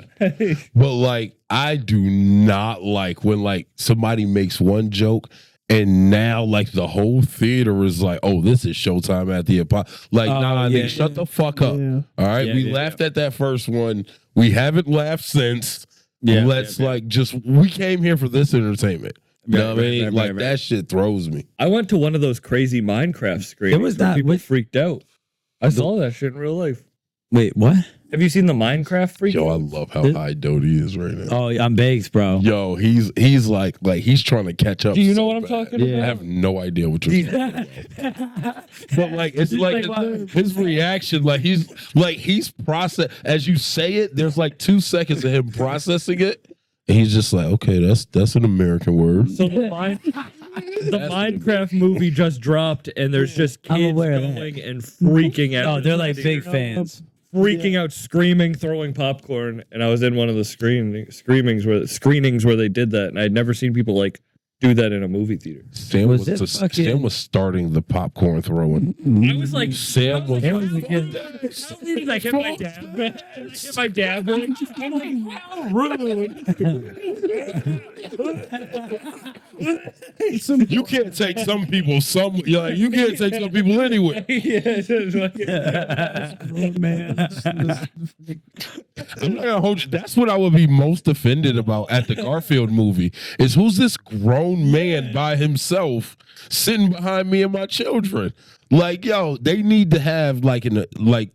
But like I do not like when like somebody makes one joke and now like the whole theater is like, oh, this is showtime at the Apollo. Like, nah, yeah, nigga, shut the fuck up. Yeah. All right. Yeah, we yeah, laughed at that first one. We haven't laughed since. Yeah, Let's like just we came here for this entertainment. You know what I mean? right, Like right. that shit throws me. I went to one of those crazy Minecraft screenings. It was where not- people wait. freaked out. I saw that shit in real life. Wait, what? Have you seen the Minecraft freak? Yo, I love how high Doty is right now. Oh, I'm bakes, bro. Yo, he's like he's trying to catch up. Do you know so what I'm bad. talking Yeah. I about? have no idea what you're talking about. But like it's like his reaction, like he's process as you say it, there's like 2 seconds of him processing it. And he's just like, okay, that's an American word. So the Minecraft movie just dropped, and there's just I'm kids aware of that. going and freaking out. Oh, they're like big fans. freaking out, screaming, throwing popcorn. And I was in one of the screenings where they did that, and I'd never seen people like do that in a movie theater. Sam Was was, it fucking- Sam was starting the popcorn throwing. I was like, Sam was I hit my dad. Hit my dad. I'm like, how rude. you can't take some people you can't take some people anywhere. Man, I'm not gonna hold you. That's what I would be most offended about at the Garfield movie is who's this grown man by himself sitting behind me and my children. Like, yo, they need to have like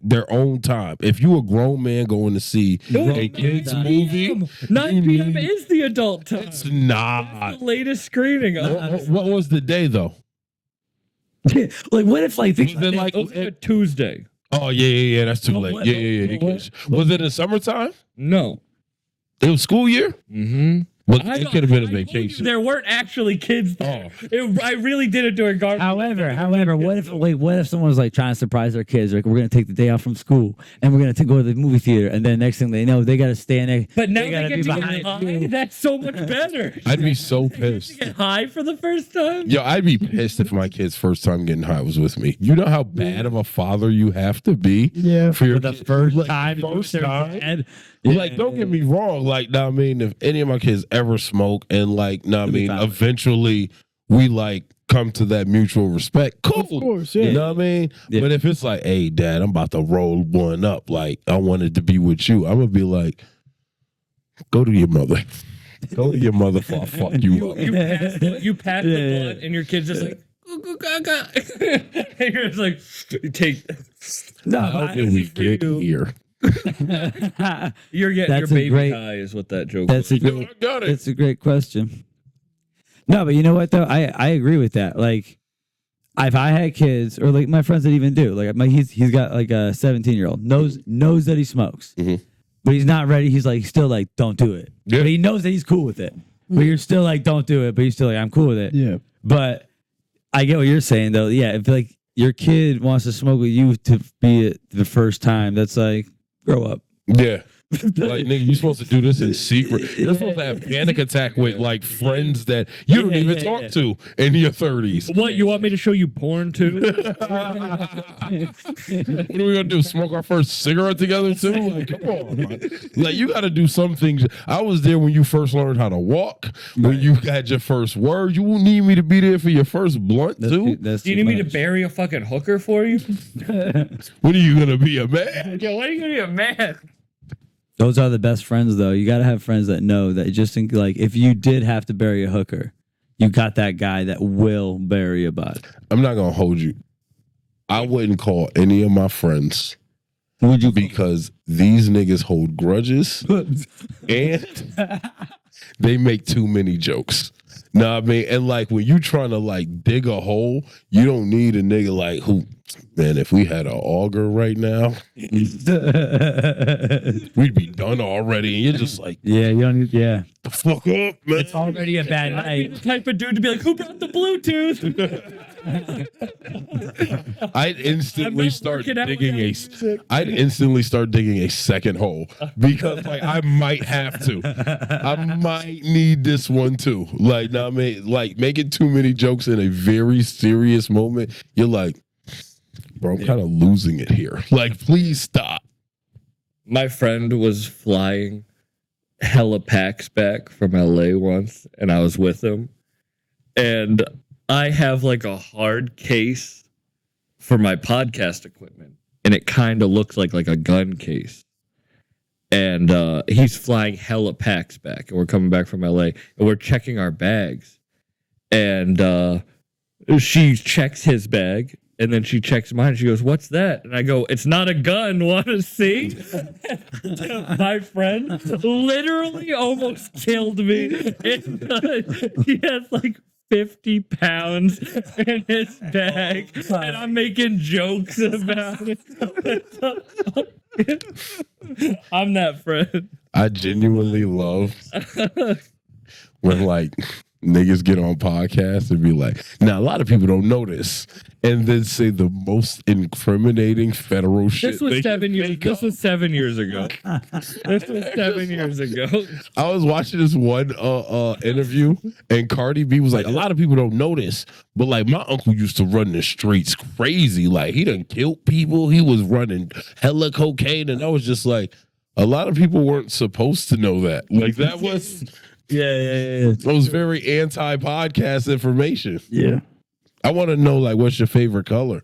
their own time. If you a grown man going to see a kids movie, 9 p.m. is the adult time. it's not. The latest screening. What was the day though? Like, what if like Was it like? It was a Tuesday. Oh yeah. That's too late. what- Yeah. Was it in summertime? No. It was school year. Mm-hmm. Well, I it don't- could have been a I told you vacation. there weren't actually kids there. Oh. I really did it during garbage. However, what if someone was like trying to surprise their kids? Like, we're gonna take the day off from school and we're gonna go to the movie theater, and then next thing they know, they gotta stand there. But now they gotta get be to get behind high. you. That's so much better. I'd be so to pissed. get high for the first time. Yo, I'd be pissed if my kid's first time getting high was with me. You know how bad of a father you have to be for your For the kid- first like, time, First they're time. dead. Like, don't get me wrong. Like, nah, I mean, if any of my kids ever smoke, and like, nah, I be mean, fine with it. eventually we like come to that mutual respect. Cool, Of course, yeah. You know what I mean? Yeah. But if it's like, hey, Dad, I'm about to roll one up. Like, I wanted to be with you. I'm gonna be like, go to your mother. Go to your mother before I fuck you up. You pass the Yeah. blunt, and your kid's just like, "Goo, goo, gaga." And you're just like, take. How did we get here? You're getting That's your a baby great- high is what that joke That's was. a Yo, great. I got it. That's a great question. No, but you know what though? I agree with that. Like, if I had kids, or like my friends that even do, like he's got like a 17-year-old knows that he smokes, Mhm. but he's not ready. He's still like, don't do it. Yeah. But he knows that he's cool with it. But you're still like, don't do it. But you're still like, I'm cool with it. Yeah. But I get what you're saying though. Yeah, if like your kid wants to smoke with you to be it the first time, that's like, grow up. Yeah. Like, nigga, you supposed to do this in secret. You're supposed to have panic attack with like friends that you don't even talk to in your 30s. What, you want me to show you porn too? What are we gonna do? Smoke our first cigarette together too? Like, come on, man. Like, you got to do some things. I was there when you first learned how to walk. When you had your first word, you won't need me to be there for your first blunt too. That's Do you too need me to much. bury a fucking hooker for you? When are you gonna be a man? Yo, when are you gonna be a man? Those are the best friends, though. You got to have friends that know that just think like if you did have to bury a hooker, you got that guy that will bury a body. I'm not gonna hold you. I wouldn't call any of my friends Would you? because these niggas hold grudges and they make too many jokes. Nah, I mean, and like when you trying to like dig a hole, you don't need a nigga like who, man, if we had an auger right now, we'd be done already. And you're just like, Yeah, you don't need. Yeah, the fuck up, man. it's already a bad I'd be night. the type of dude to be like, who brought the Bluetooth? I'd instantly I'm not start working out digging without music. I'd instantly start digging a second hole because like I might have to. I might need this one too. Like, nah, I mean, like making too many jokes in a very serious moment, you're like, bro, I'm kind of losing it here. Like, please stop. My friend was flying hella packs back from LA once, and I was with him. And I have like a hard case for my podcast equipment, and it kind of looks like a gun case. And he's flying hella packs back, and we're coming back from LA, and we're checking our bags. And she checks his bag, and then she checks mine. She goes, "What's that?" And I go, "It's not a gun. Want to see?" My friend literally almost killed me. He has like 50 pounds in his bag, and I'm making jokes about it. I'm that friend. I genuinely love when like niggas get on podcasts and be like, now a lot of people don't know this, and then say the most incriminating federal shit. This was they 7 can years. think This of. was 7 years ago. This was 7 years ago. I was watching this one interview, and Cardi B was like, a lot of people don't know this, but like my uncle used to run the streets crazy. Like he done killed people. He was running hella cocaine, and I was just like, a lot of people weren't supposed to know that. Like that was Yeah. very anti-podcast information. Yeah. I want to know like what's your favorite color?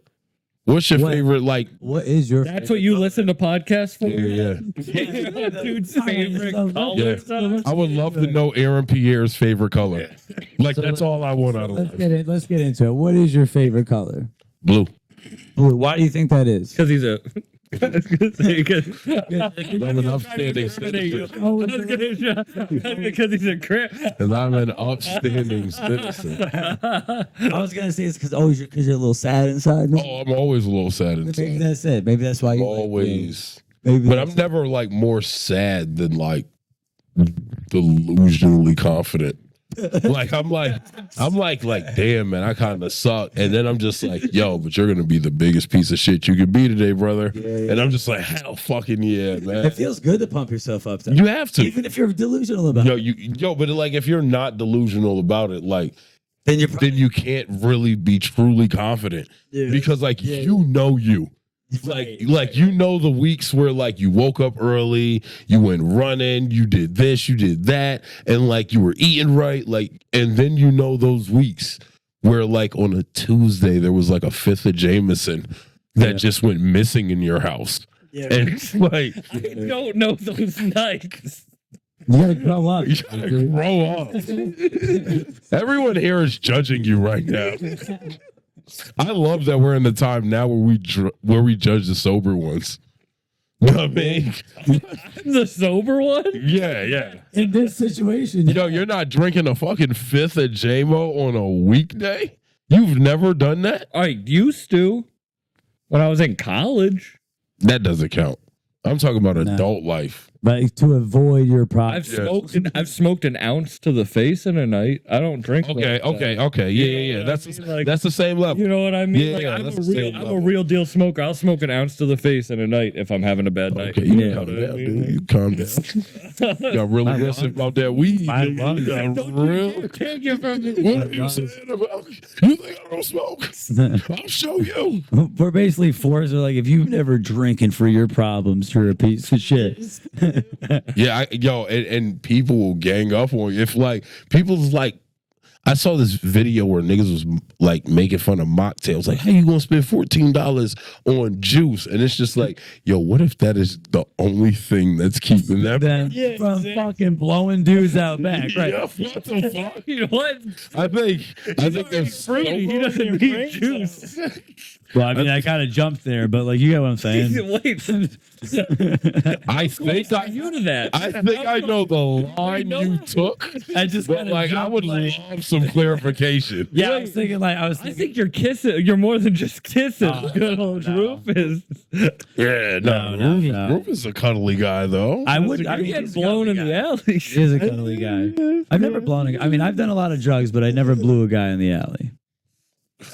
What's your What? favorite like? What is your? That's what you listen to podcasts for? Yeah. Dude's favorite color. Yeah. I would love to know Aaron Pierre's favorite color. Like that's all I want out of life. Let's get into it. What is your favorite color? Blue. Blue. Why do you think that is? Because he's a. I'm an upstanding citizen. Because he's a crip. Because I'm an upstanding citizen. I was gonna say it's because you're a little sad inside. Oh, I'm always a little sad Maybe inside. that's it. Maybe that's why you like Always. blue. Maybe But that's I'm never like more sad than like delusionally confident. Like I'm like, damn man, I kind of suck. And then I'm just like, yo, but you're gonna be the biggest piece of shit you could be today, brother. Yeah. And I'm just like, hell fucking yeah, man. It feels good to pump yourself up. Though. You have to, Even if you're delusional about it. but like if you're not delusional about it, like Then then you can't really be truly confident because like you know you. Like you know the weeks where like you woke up early, you went running, you did this, you did that, and like you were eating right, like, and then you know those weeks where like on a Tuesday there was like a fifth of Jameson that just went missing in your house, and it's like I don't know those nights. You gotta grow up. you gotta grow up. Everyone here is judging you right now. I love that we're in the time now where we judge the sober ones. You know what I mean? The sober one? Yeah. In this situation, You're not drinking a fucking fifth of JMO on a weekday? You've never done that? I used to when I was in college. That doesn't count. I'm talking about adult life. like to avoid your I've problem. smoked an ounce to the face in a night. I don't drink. Okay. Yeah. That's the same level. You know what I mean? Yeah, Like, I'm, that's a the real, same I'm a level. real deal smoker. I'll smoke an ounce to the face in a night if I'm having a bad night. Okay, you Yeah. calm down, dude. You calm down. You got real aggressive about that weed. My dude. lungs. You got real. Take it from me. What are you saying about? You think I don't smoke? I'll show you. We're basically forced. Like, if you've never drinking for your problems, you're a piece of shit. Yeah, and people will gang up on you. If like people's like, I saw this video where niggas was like making fun of mocktails. Like, how you gonna spend $14 on juice? And it's just like, yo, what if that is the only thing that's keeping that? Then from fucking blowing dudes out back, right? Yeah, what the fuck? You know what? I think there's Fruity. He doesn't need juice. Well, I mean, I kind of jumped there, but like, you get what I'm saying. Wait. I think Are you to that? I think I know the line you took, I just but kinda like I jumped, would like- love some clarification. Yeah, I was thinking like I think you're kissing. You're more than just kissing. Good old Rufus. Yeah, No. Rufus is a cuddly guy though. I would. I I mean, get he's a blown in cuddly the guy. alley. He is a cuddly guy. I've never blown a guy. I mean, I've done a lot of drugs, but I never blew a guy in the alley.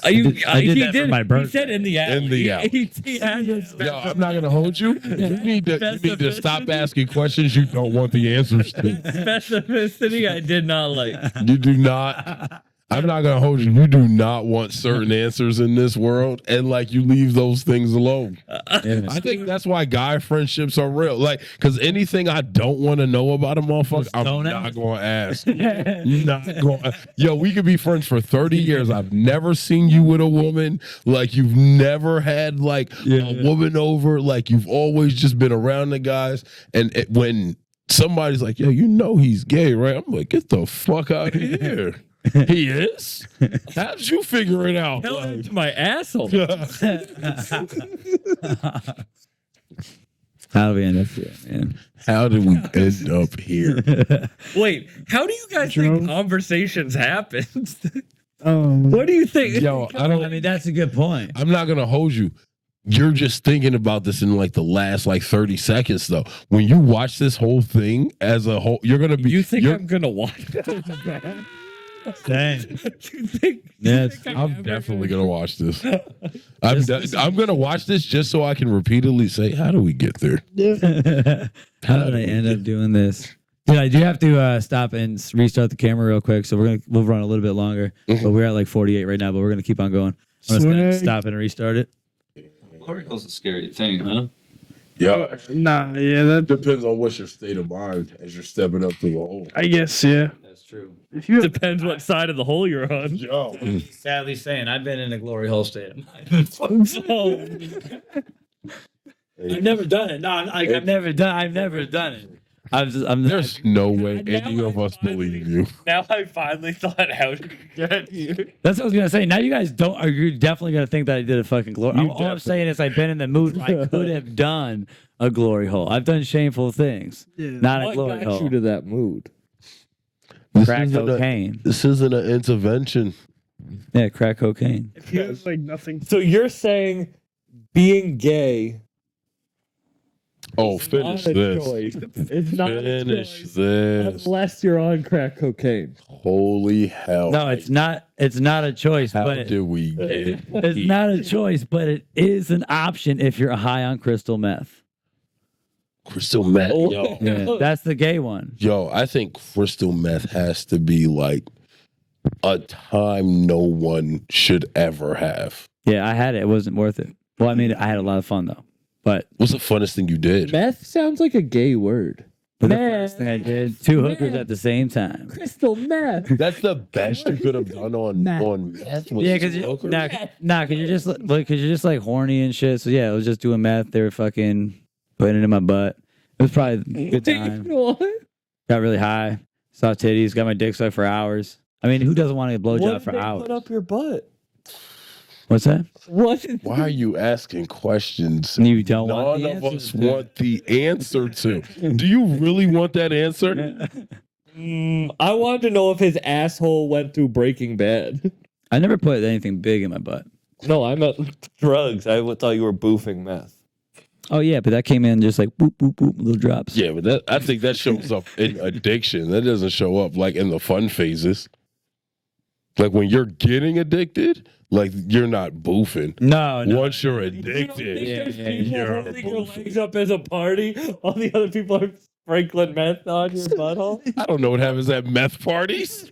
I did that for my He birthday. said in the alley. In the alley. He had his Yo, I'm not gonna hold you. You need to stop asking questions you don't want the answers to. specificity I did not like. You do not. I'm not gonna hold you. You do not want certain answers in this world, and like you leave those things alone. I think that's why guy friendships are real. Like, because anything I don't want to know about a motherfucker, I'm don't not ask. going to ask. Not going. Yo, we could be friends for 30 years. I've never seen you with a woman. Like, you've never had like a woman over. Like, you've always just been around the guys. And when somebody's like, "Yo, you know he's gay, right?" I'm like, "Get the fuck out of here." He is? How'd you figure it out? Hell Like- into my asshole. How do we end up here, man? How did we end up here? Wait, how do you guys think conversations happen? Um, What do you think? Yo, I don't. I mean, that's a good point. I'm not gonna hold you. You're just thinking about this in like the last like 30 seconds though. When you watch this whole thing as a whole, you're gonna be. You think you're- I'm gonna watch it? Dang. You think? Yes. I'm definitely gonna watch this. I'm gonna watch this just so I can repeatedly say, "How do we get there?" How did I end up doing this? Dude, I do have to stop and restart the camera real quick. So we'll run a little bit longer. But we're at like 48 right now. But we're gonna keep on going. I'm just gonna Swag. stop and restart it. Oracle's a scary thing, huh? Yeah, nah, yeah, that depends on what's your state of mind as you're stepping up to the hole. I guess, yeah. That's true. If you Depends what side of the hole you're on. Yo, Sadly saying, I've been in a glory hole state of Oh, I've never done it. No, I've never done it. there's no way any of us believe you. now I finally thought how to get here. That's what I was gonna say. Now you guys don't. Are you definitely gonna think that I did a fucking glory? All I'm saying is I've been in the mood. I could have done a glory hole. I've done shameful things. Not a What glory got hole. you to that mood? Crack cocaine. This isn't an intervention. Yeah, crack cocaine. feels like nothing. So you're saying being gay Oh, finish Not a this. choice. It's not a Finish choice this. unless you're on crack cocaine. Holy hell. No, it's not. It's not a choice. How But did we get it's not a choice. But it is an option if you're high on crystal meth. crystal meth? Yo, Yeah, that's the gay one. yo, I think crystal meth has to be like a time no one should ever have. Yeah, I had it. It wasn't worth it. Well, I mean, I had a lot of fun though. But What's the funnest thing you did? Meth sounds like a gay word. the first thing I did, 2 hookers at the same time. Crystal meth. That's the best you could have done on meth. Was Yeah, because hookers? you're just like horny and shit. So yeah, I was just doing meth. They were fucking putting it in my butt. It was probably a good time. What? Got really high. Saw titties. Got my dick sucked for hours. I mean, who doesn't want to get What blowjob did for they hours? put up your butt? What's that? What? Why are you asking questions You don't want none the of answers. us want the answer to? Do you really want that answer? I wanted to know if his asshole went through Breaking Bad. I never put anything big in my butt. No, I meant drugs. I thought you were boofing meth. Oh yeah, but that came in just like boop boop boop, little drops. Yeah, but that I think that shows up in addiction. That doesn't show up like in the fun phases. Like when you're getting addicted, like you're not boofing. No, no. Once you're addicted, You're holding your legs up as a party while the other people are sprinkling meth on your butthole. I don't know what happens at meth parties.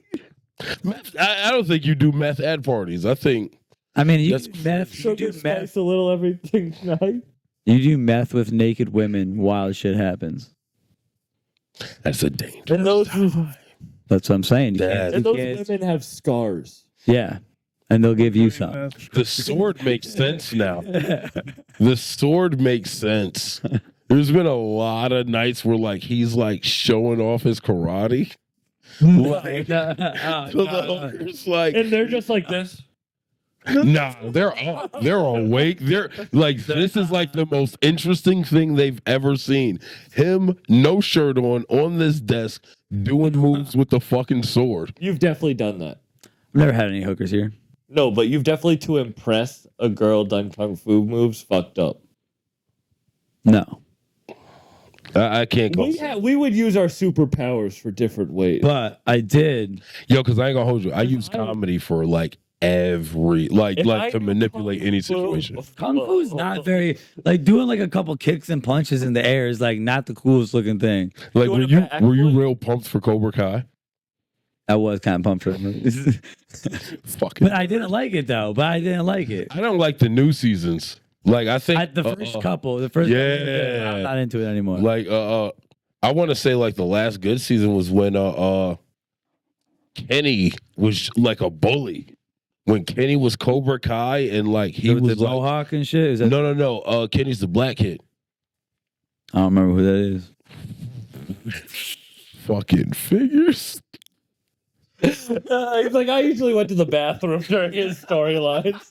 Meth, I don't think you do meth at parties. I think I mean, you That's do meth. You do Sugar meth. spice a little everything night. You do meth with naked women. Wild shit happens. that's a danger. And those That's what I'm saying. You That- can't- and you those can't- women have scars. yeah, and they'll give you some. The sword makes sense now. The sword makes sense. There's been a lot of nights where like he's like showing off his karate. Like, Oh, the hooker's like, And they're just like this. nah, they're up. They're awake. They're like, this is like the most interesting thing they've ever seen. Him, no shirt on this desk, doing moves with the fucking sword. You've definitely done that. I've never had any hookers here. No, but you've definitely to impress a girl done kung fu moves fucked up. No, I can't go. We would use our superpowers for different ways. but I did. Yo, because I ain't gonna hold you. I use comedy for like every like If I like to do manipulate kung any fu- situation. Kung Fu's not very like doing like a couple kicks and punches in the air is like not the coolest looking thing. Like Doing were a you back were you flip? real pumped for Cobra Kai? I was kind of pumped for it, Fucking. but I didn't like it though. But I didn't like it. I don't like the new seasons. Like I think The first couple, the first couple, yeah. I'm not into it anymore. like I want to say like the last good season was when Kenny was like a bully. When Kenny was Cobra Kai and like he With was the like mohawk and shit. Is that, no. Kenny's the black kid. I don't remember who that is. Fucking figures. He's like, I usually went to the bathroom during his storylines.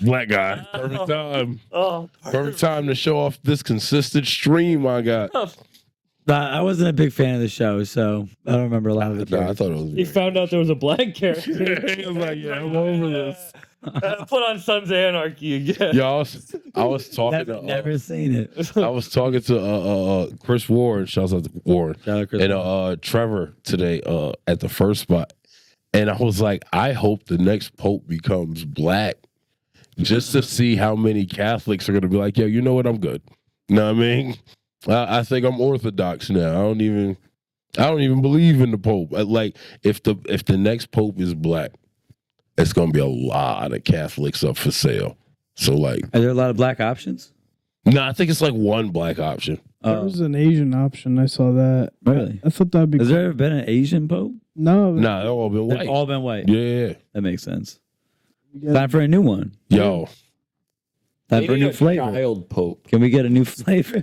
Black guy. Perfect time. Oh, Perfect time to show off this consistent stream I got. I wasn't a big fan of the show, so I don't remember a lot of it. Nah, I thought it was. he found out there was a black character. He was like, yeah, I'm over this. Put on Sons of Anarchy again. Yeah, I was talking Never, to never seen it. I was talking to Chris Warren, shouts out to Warren, Shout out Chris and Trevor today at the first spot, and I was like, I hope the next pope becomes black, just to see how many Catholics are gonna be like, yo, you know what, I'm good. You know what I mean? I think I'm Orthodox now. I don't even believe in the Pope. Like if the next Pope is black, it's gonna be a lot of Catholics up for sale. So like, Are there a lot of black options? no, I think it's like one black option. There was an Asian option. I saw that. Really? I thought that'd be Has cool. there ever been an Asian pope? No. Nah, they've all been They've white. all been white. Yeah, That makes sense. You got- Time for a new one. yo, Time for a new flavor. Child Pope. Can we get a new flavor?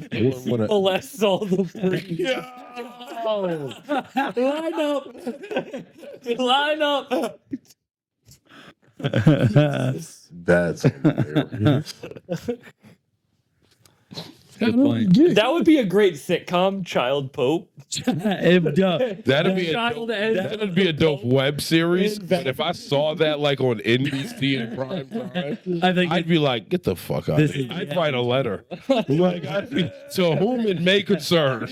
Molests all the free. Line up. Line up. that's hilarious. Good point. That would be a great sitcom, Child Pope. That'd That'd be a dope web series. But if I saw that like on NBC in prime time, I'd be like, get the fuck out of here. I'd write a letter. Like, to whom it may concern.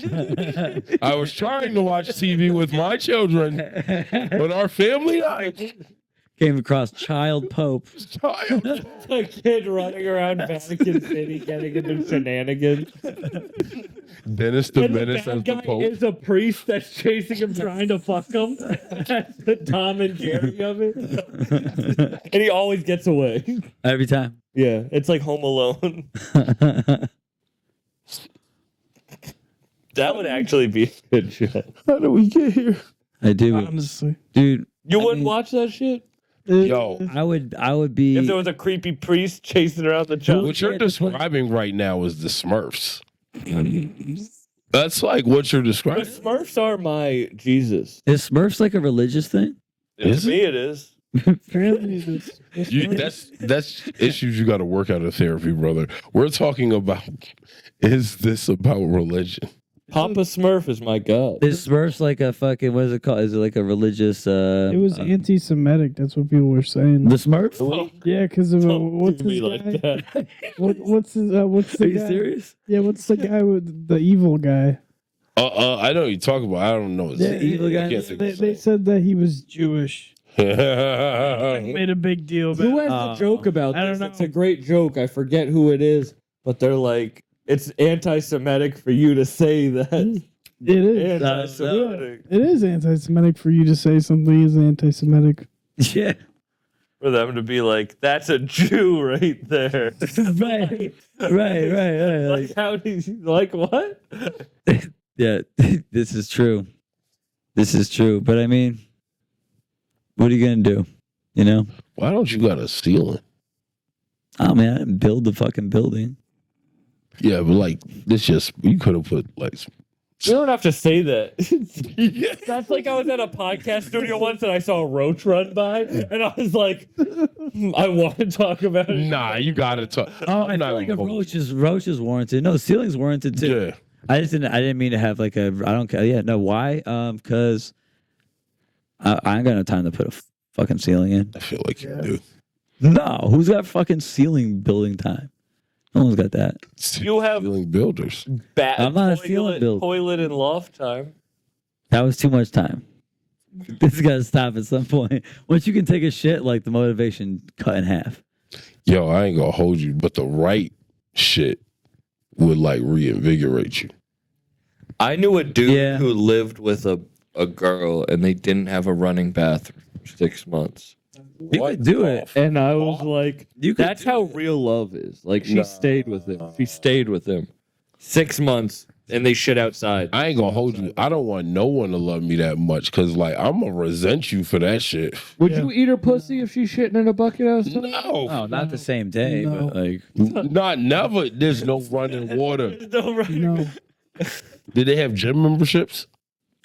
I was trying to watch TV with my children on our family night. came across Child Pope. A kid running around Vatican City getting into shenanigans. Dennis the And Menace the as bad the guy Pope. is a priest that's chasing him, trying to fuck him. That's the Tom and Jerry of it. And he always gets away. Every time. Yeah, it's like Home Alone. That would actually be a good show. How do we get here? I do. Honestly, Dude, You wouldn't watch that shit? Yo, I would be If there was a creepy priest chasing around the child? what you're describing right now is the Smurfs. That's like what you're The describing. Smurfs are my Jesus. Is Smurfs like a religious thing? Is To me, it is. apparently this. That's issues you got to work out of therapy, brother. We're talking about, is this about religion? Papa Smurf is my god. Is Smurfs like a fucking, what is it called? Is it like a religious It was anti-Semitic. That's what people were saying. the Smurfs? Yeah, because of Don't what's do me his like guy? that. What's the Are you guy? serious? Yeah, what's the guy with the evil guy? I know what you're talking about. I don't know. Yeah, The evil guy? I can't think They, of they said that he was Jewish. it. Made a big deal about Who it. has the joke about I don't this? know. It's a great joke. I forget who it is, but they're like, it's anti-Semitic for you to say that. It is. Anti-Semitic. It is anti-Semitic for you to say something is anti-Semitic. Yeah. For them to be like, that's a Jew right there. right. Right. Like, how do you, like, what? Yeah, this is true. This is true. But I mean, what are you gonna do? You know? Why don't you got a ceiling? Oh man, I didn't build the fucking building. Yeah, but like this just you could have put like You don't have to say that. That's like I was at a podcast studio once and I saw a roach run by, and I was like, I want to talk about it. nah, you gotta talk. Oh, I I'm feel not like a gonna- roach is warranted. No, ceiling's warranted too. Yeah. I didn't mean to have like a. I don't care. Yeah, no. Why? Because I ain't got no time to put a fucking ceiling in. I feel like you do. No, who's got fucking ceiling building time? No one's got that. You have Ceiling builders. I'm not a ceiling builder. toilet and loft time. That was too much time. This got to stop at some point. Once you can take a shit, like the motivation cut in half. Yo, I ain't gonna hold you, but the right shit would like reinvigorate you. I knew a dude Yeah. who lived with a girl and they didn't have a running bathroom for 6 months. You could do it. And I was like, You could that's do how it. real love is. Like, she Nah. stayed with him. She stayed with him 6 months, and they shit outside. I ain't gonna hold you. I don't want no one to love me that much because like I'm gonna resent you for that shit. Would you eat her pussy if she's shitting in a bucket outside? No, Oh, not the same day, No. but like. not never. There's no running water. No, right. No, Did they have gym memberships?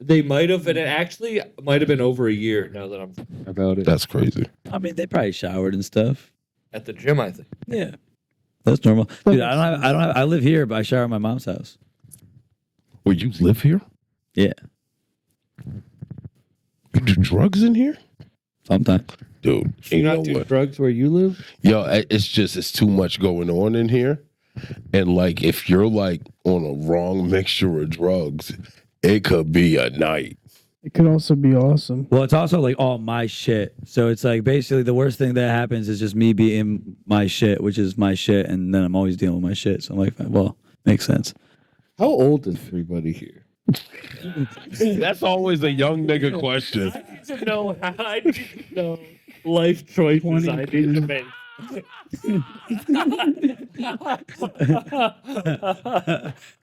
They might have, and it actually might have been over a year now that I'm thinking about it. That's crazy. I mean, they probably showered and stuff. At the gym, I think. Yeah, that's normal. Dude, I live here, but I shower at my mom's house. Well, you live here? Yeah, You do drugs in here, sometimes. dude? You not know do what? drugs where you live? Yo, it's too much going on in here, and like if you're like on a wrong mixture of drugs, it could be a night. it could also be awesome. Well, it's also like all my shit. So it's like basically the worst thing that happens is just me being my shit, which is my shit, and then I'm always dealing with my shit. So I'm like, well, makes sense. How old is everybody here? That's always a young nigga question. I need to know I need to know life choices I need to make.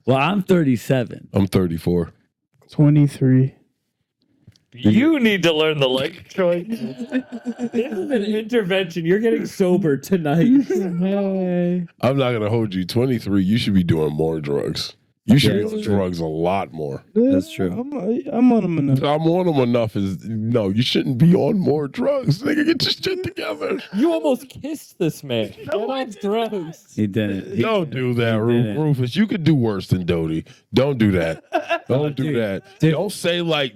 Well, I'm 37. I'm 34. 23. You need to learn the life choice. This is an intervention. You're getting sober tonight. Hey, I'm not gonna hold you. 23. You should be doing more drugs. You should Yeah, be it's on true. drugs a lot more. That's true. I'm on them enough. I'm on them enough. No, you shouldn't be on more drugs. Nigga, get your shit together. You almost kissed this man. Get off drugs. He didn't. Don't do that, didn't. Rufus. You could do worse than Doty. Don't do that. Don't do Dude, that. dude. Don't say it like,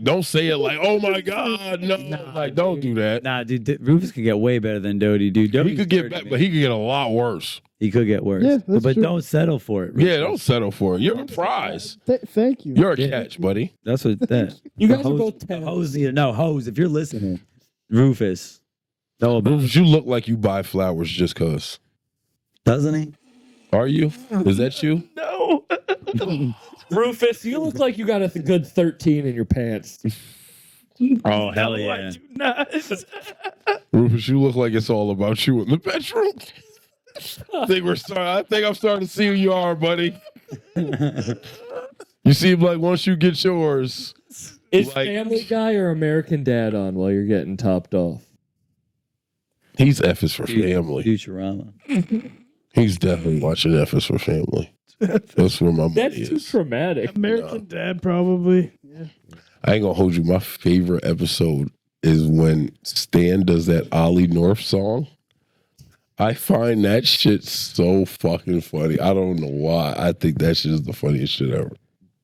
oh my God, no. Like, don't do that. Nah, dude, Rufus could get way better than Doty, dude. He Doty's could get dirty, back, man. but he could get a lot worse. He could get worse. Yeah, that's but true. don't settle for it. Yeah, don't settle for it. You're a prize. Thank you. You're a catch, buddy. That's what that. You guys The are hose- both the terrible. hose need to know. Hose, if you're listening, Rufus. No, Rufus, you look like you buy flowers just cause. doesn't he? Are you? Is that you? No. Rufus, you look like you got a good 13 in your pants. Oh hell yeah! Rufus, you look like it's all about you in the bedroom. I think I'm starting to see who you are, buddy. You seem like once you get yours, Is like- Family Guy or American Dad on while you're getting topped off? he's F is for family. Futurama. He's definitely watching F is for family. That's where my money That's too is. traumatic. American Dad, probably. Yeah. I ain't gonna hold you. My favorite episode is when Stan does that Ollie North song. I find that shit so fucking funny. I don't know why. I think that shit is the funniest shit ever.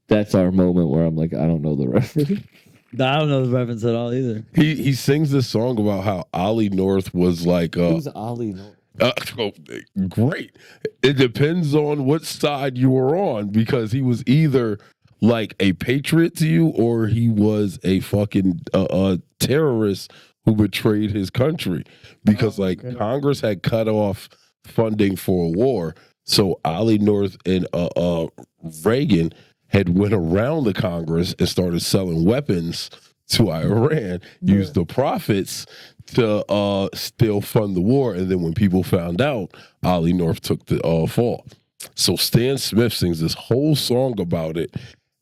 That's our moment where I'm like, I don't know the reference. I don't know the reference at all either. He sings this song about how Ollie North was like Who's Ollie? North? oh, great. It depends on what side you were on because he was either like a patriot to you or he was a fucking terrorist who betrayed his country because Congress had cut off funding for a war. So Ollie North and Reagan had went around the Congress and started selling weapons to Iran, used the profits to still fund the war. And then when people found out, Ollie North took the fall. So Stan Smith sings this whole song about it.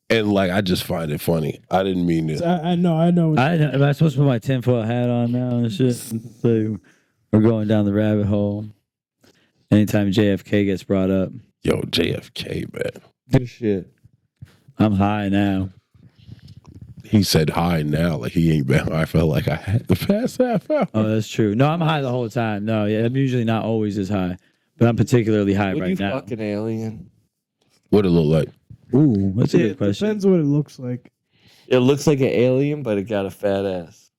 And I just find it funny. I didn't mean it. I know. Am I supposed to put my tinfoil hat on now and shit? So we're going down the rabbit hole. Anytime JFK gets brought up, Yo, JFK, man. Good shit. I'm high now. He said hi now, like he ain't been high for like I had the past half hour. Oh, that's true. No, I'm high the whole time. No, yeah, I'm usually not always as high, but I'm particularly high Would right you now. fuck an alien? What it look like? Ooh, that's a It good question. depends what it looks like. It looks like an alien, but it got a fat ass.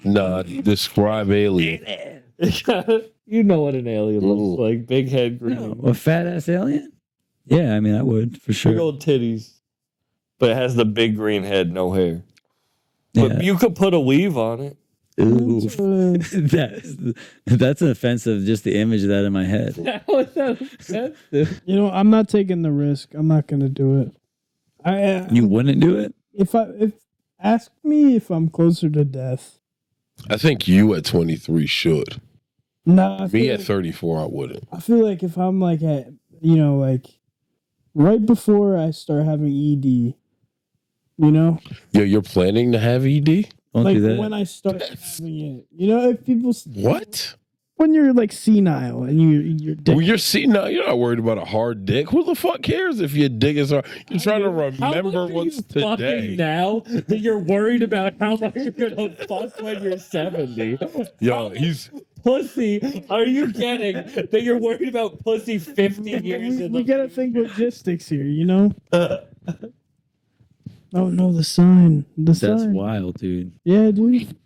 Nah, describe alien. You know what an alien looks Ooh. like. Big head, green. A fat ass alien? Yeah, I mean, I would for Big sure. old titties. But it has the big green head, no hair. But Yeah. you could put a weave on it. Ooh, Uh, that's offensive. Just the image of that in my head. How is that offensive? I'm not taking the risk. I'm not gonna do it. You wouldn't do it? If ask me if I'm closer to death. I think you at 23 should. Nah, Me at 34, I wouldn't. I feel like if I'm at right before I start having ED, Yo, you're planning to have ED? Don't like do that. when I start having it, if people What? when you're senile and you're dead. Well, you're you're not worried about a hard dick. Who the fuck cares if your dick is hard? You're trying to How remember much are what's you fucking today. now that you're worried about how much you're gonna fuck when you're 70? Yo, he's Pussy, are you getting that you're worried about pussy 50 years in we the gotta think logistics here, Oh no, the sign. The That's sign. wild, dude. Yeah, dude.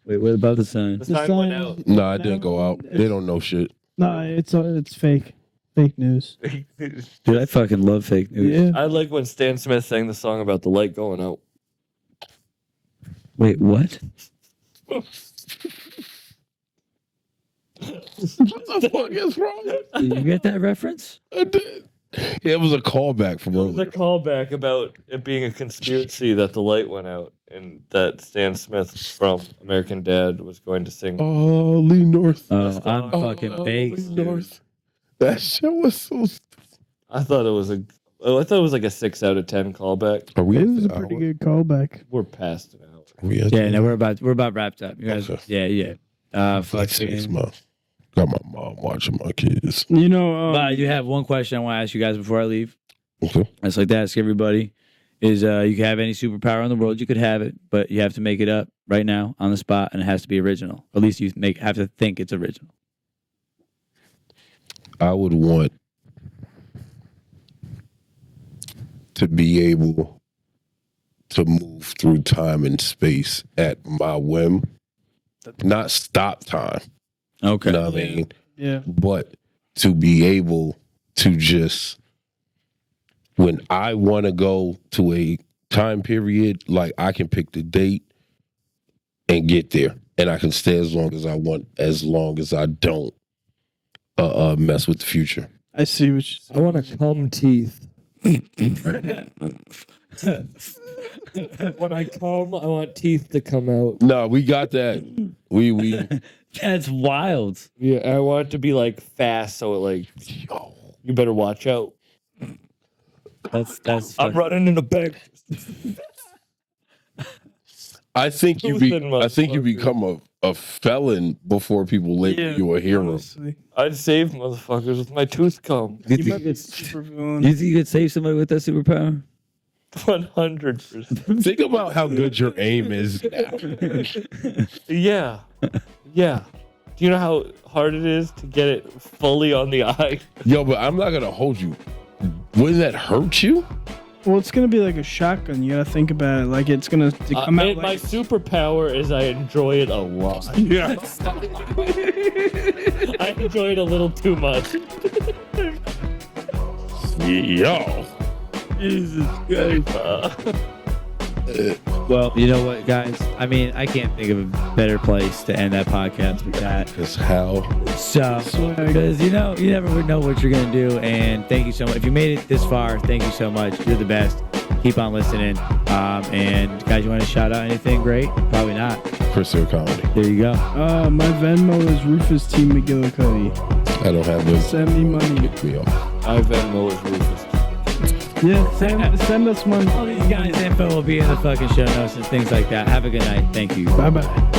Wait, what about the sign? The The sign went sign- out. no, I didn't go out. They don't know shit. No, it's fake. Fake news. Dude, I fucking love fake news. Yeah. I like when Stan Smith sang the song about the light going out. Wait, what? What the fuck is wrong? Did you get that reference? I did. Yeah, it was a callback from It was a earlier. callback about it being a conspiracy that the light went out and that Stan Smith from American Dad was going to sing. Oh, Lee North. Oh, I'm Oh, fucking baked. Lee dude. North. That shit was so. I thought it was like a 6 out of 10 callback. Are we? It at was a the pretty hour? good callback. We're past it out. Are we at Yeah, the- no, we're about wrapped up. You guys, Okay. yeah. Like Fuck 6 months. Got my mom watching my kids. But I do have one question I want to ask you guys before I leave. Okay. I just like to ask everybody is you can have any superpower in the world, you could have it, but you have to make it up right now on the spot, and it has to be original. At least you have to think it's original. I would want to be able to move through time and space at my whim, not stop time. Okay. You know what I mean? Yeah. But to be able to just, when I want to go to a time period, like I can pick the date and get there, and I can stay as long as I want, as long as I don't mess with the future. I see what you I want to cum teeth. When I cum, I want teeth to come out. No, we got that. We That's wild. Yeah, I want it to be like fast, so it like you better watch out. That's I'm running in the bank. I think you become a felon before people label you a hero. honestly. I'd save motherfuckers with my tooth cum. You You think, might be super villain. you think you could save somebody with that superpower? 100%. Think about how good your aim is. Yeah. Yeah. Do you know how hard it is to get it fully on the eye? Yo, but I'm not gonna hold you. Wouldn't that hurt you? Well, it's gonna be like a shotgun. You gotta think about it. Like it's gonna come out. My Like, superpower is I enjoy it a lot. Yeah. I enjoy it a little too much. Yo. Jesus Christ. Well, you know what, guys? I mean, I can't think of a better place to end that podcast with that. That's how. So, because you never would know what you're gonna do. And thank you so much. If you made it this far, thank you so much. You're the best. Keep on listening. And guys, you want to shout out anything great? Probably not. Chris Comedy. There you go. my Venmo is Rufus T McGillicuddy. I don't have those. Send me money. Pick me up. I Venmo is Rufus. Yeah, send us money. All these guys' info will be in the fucking show notes and things like that. Have a good night. Thank you. Bye bye.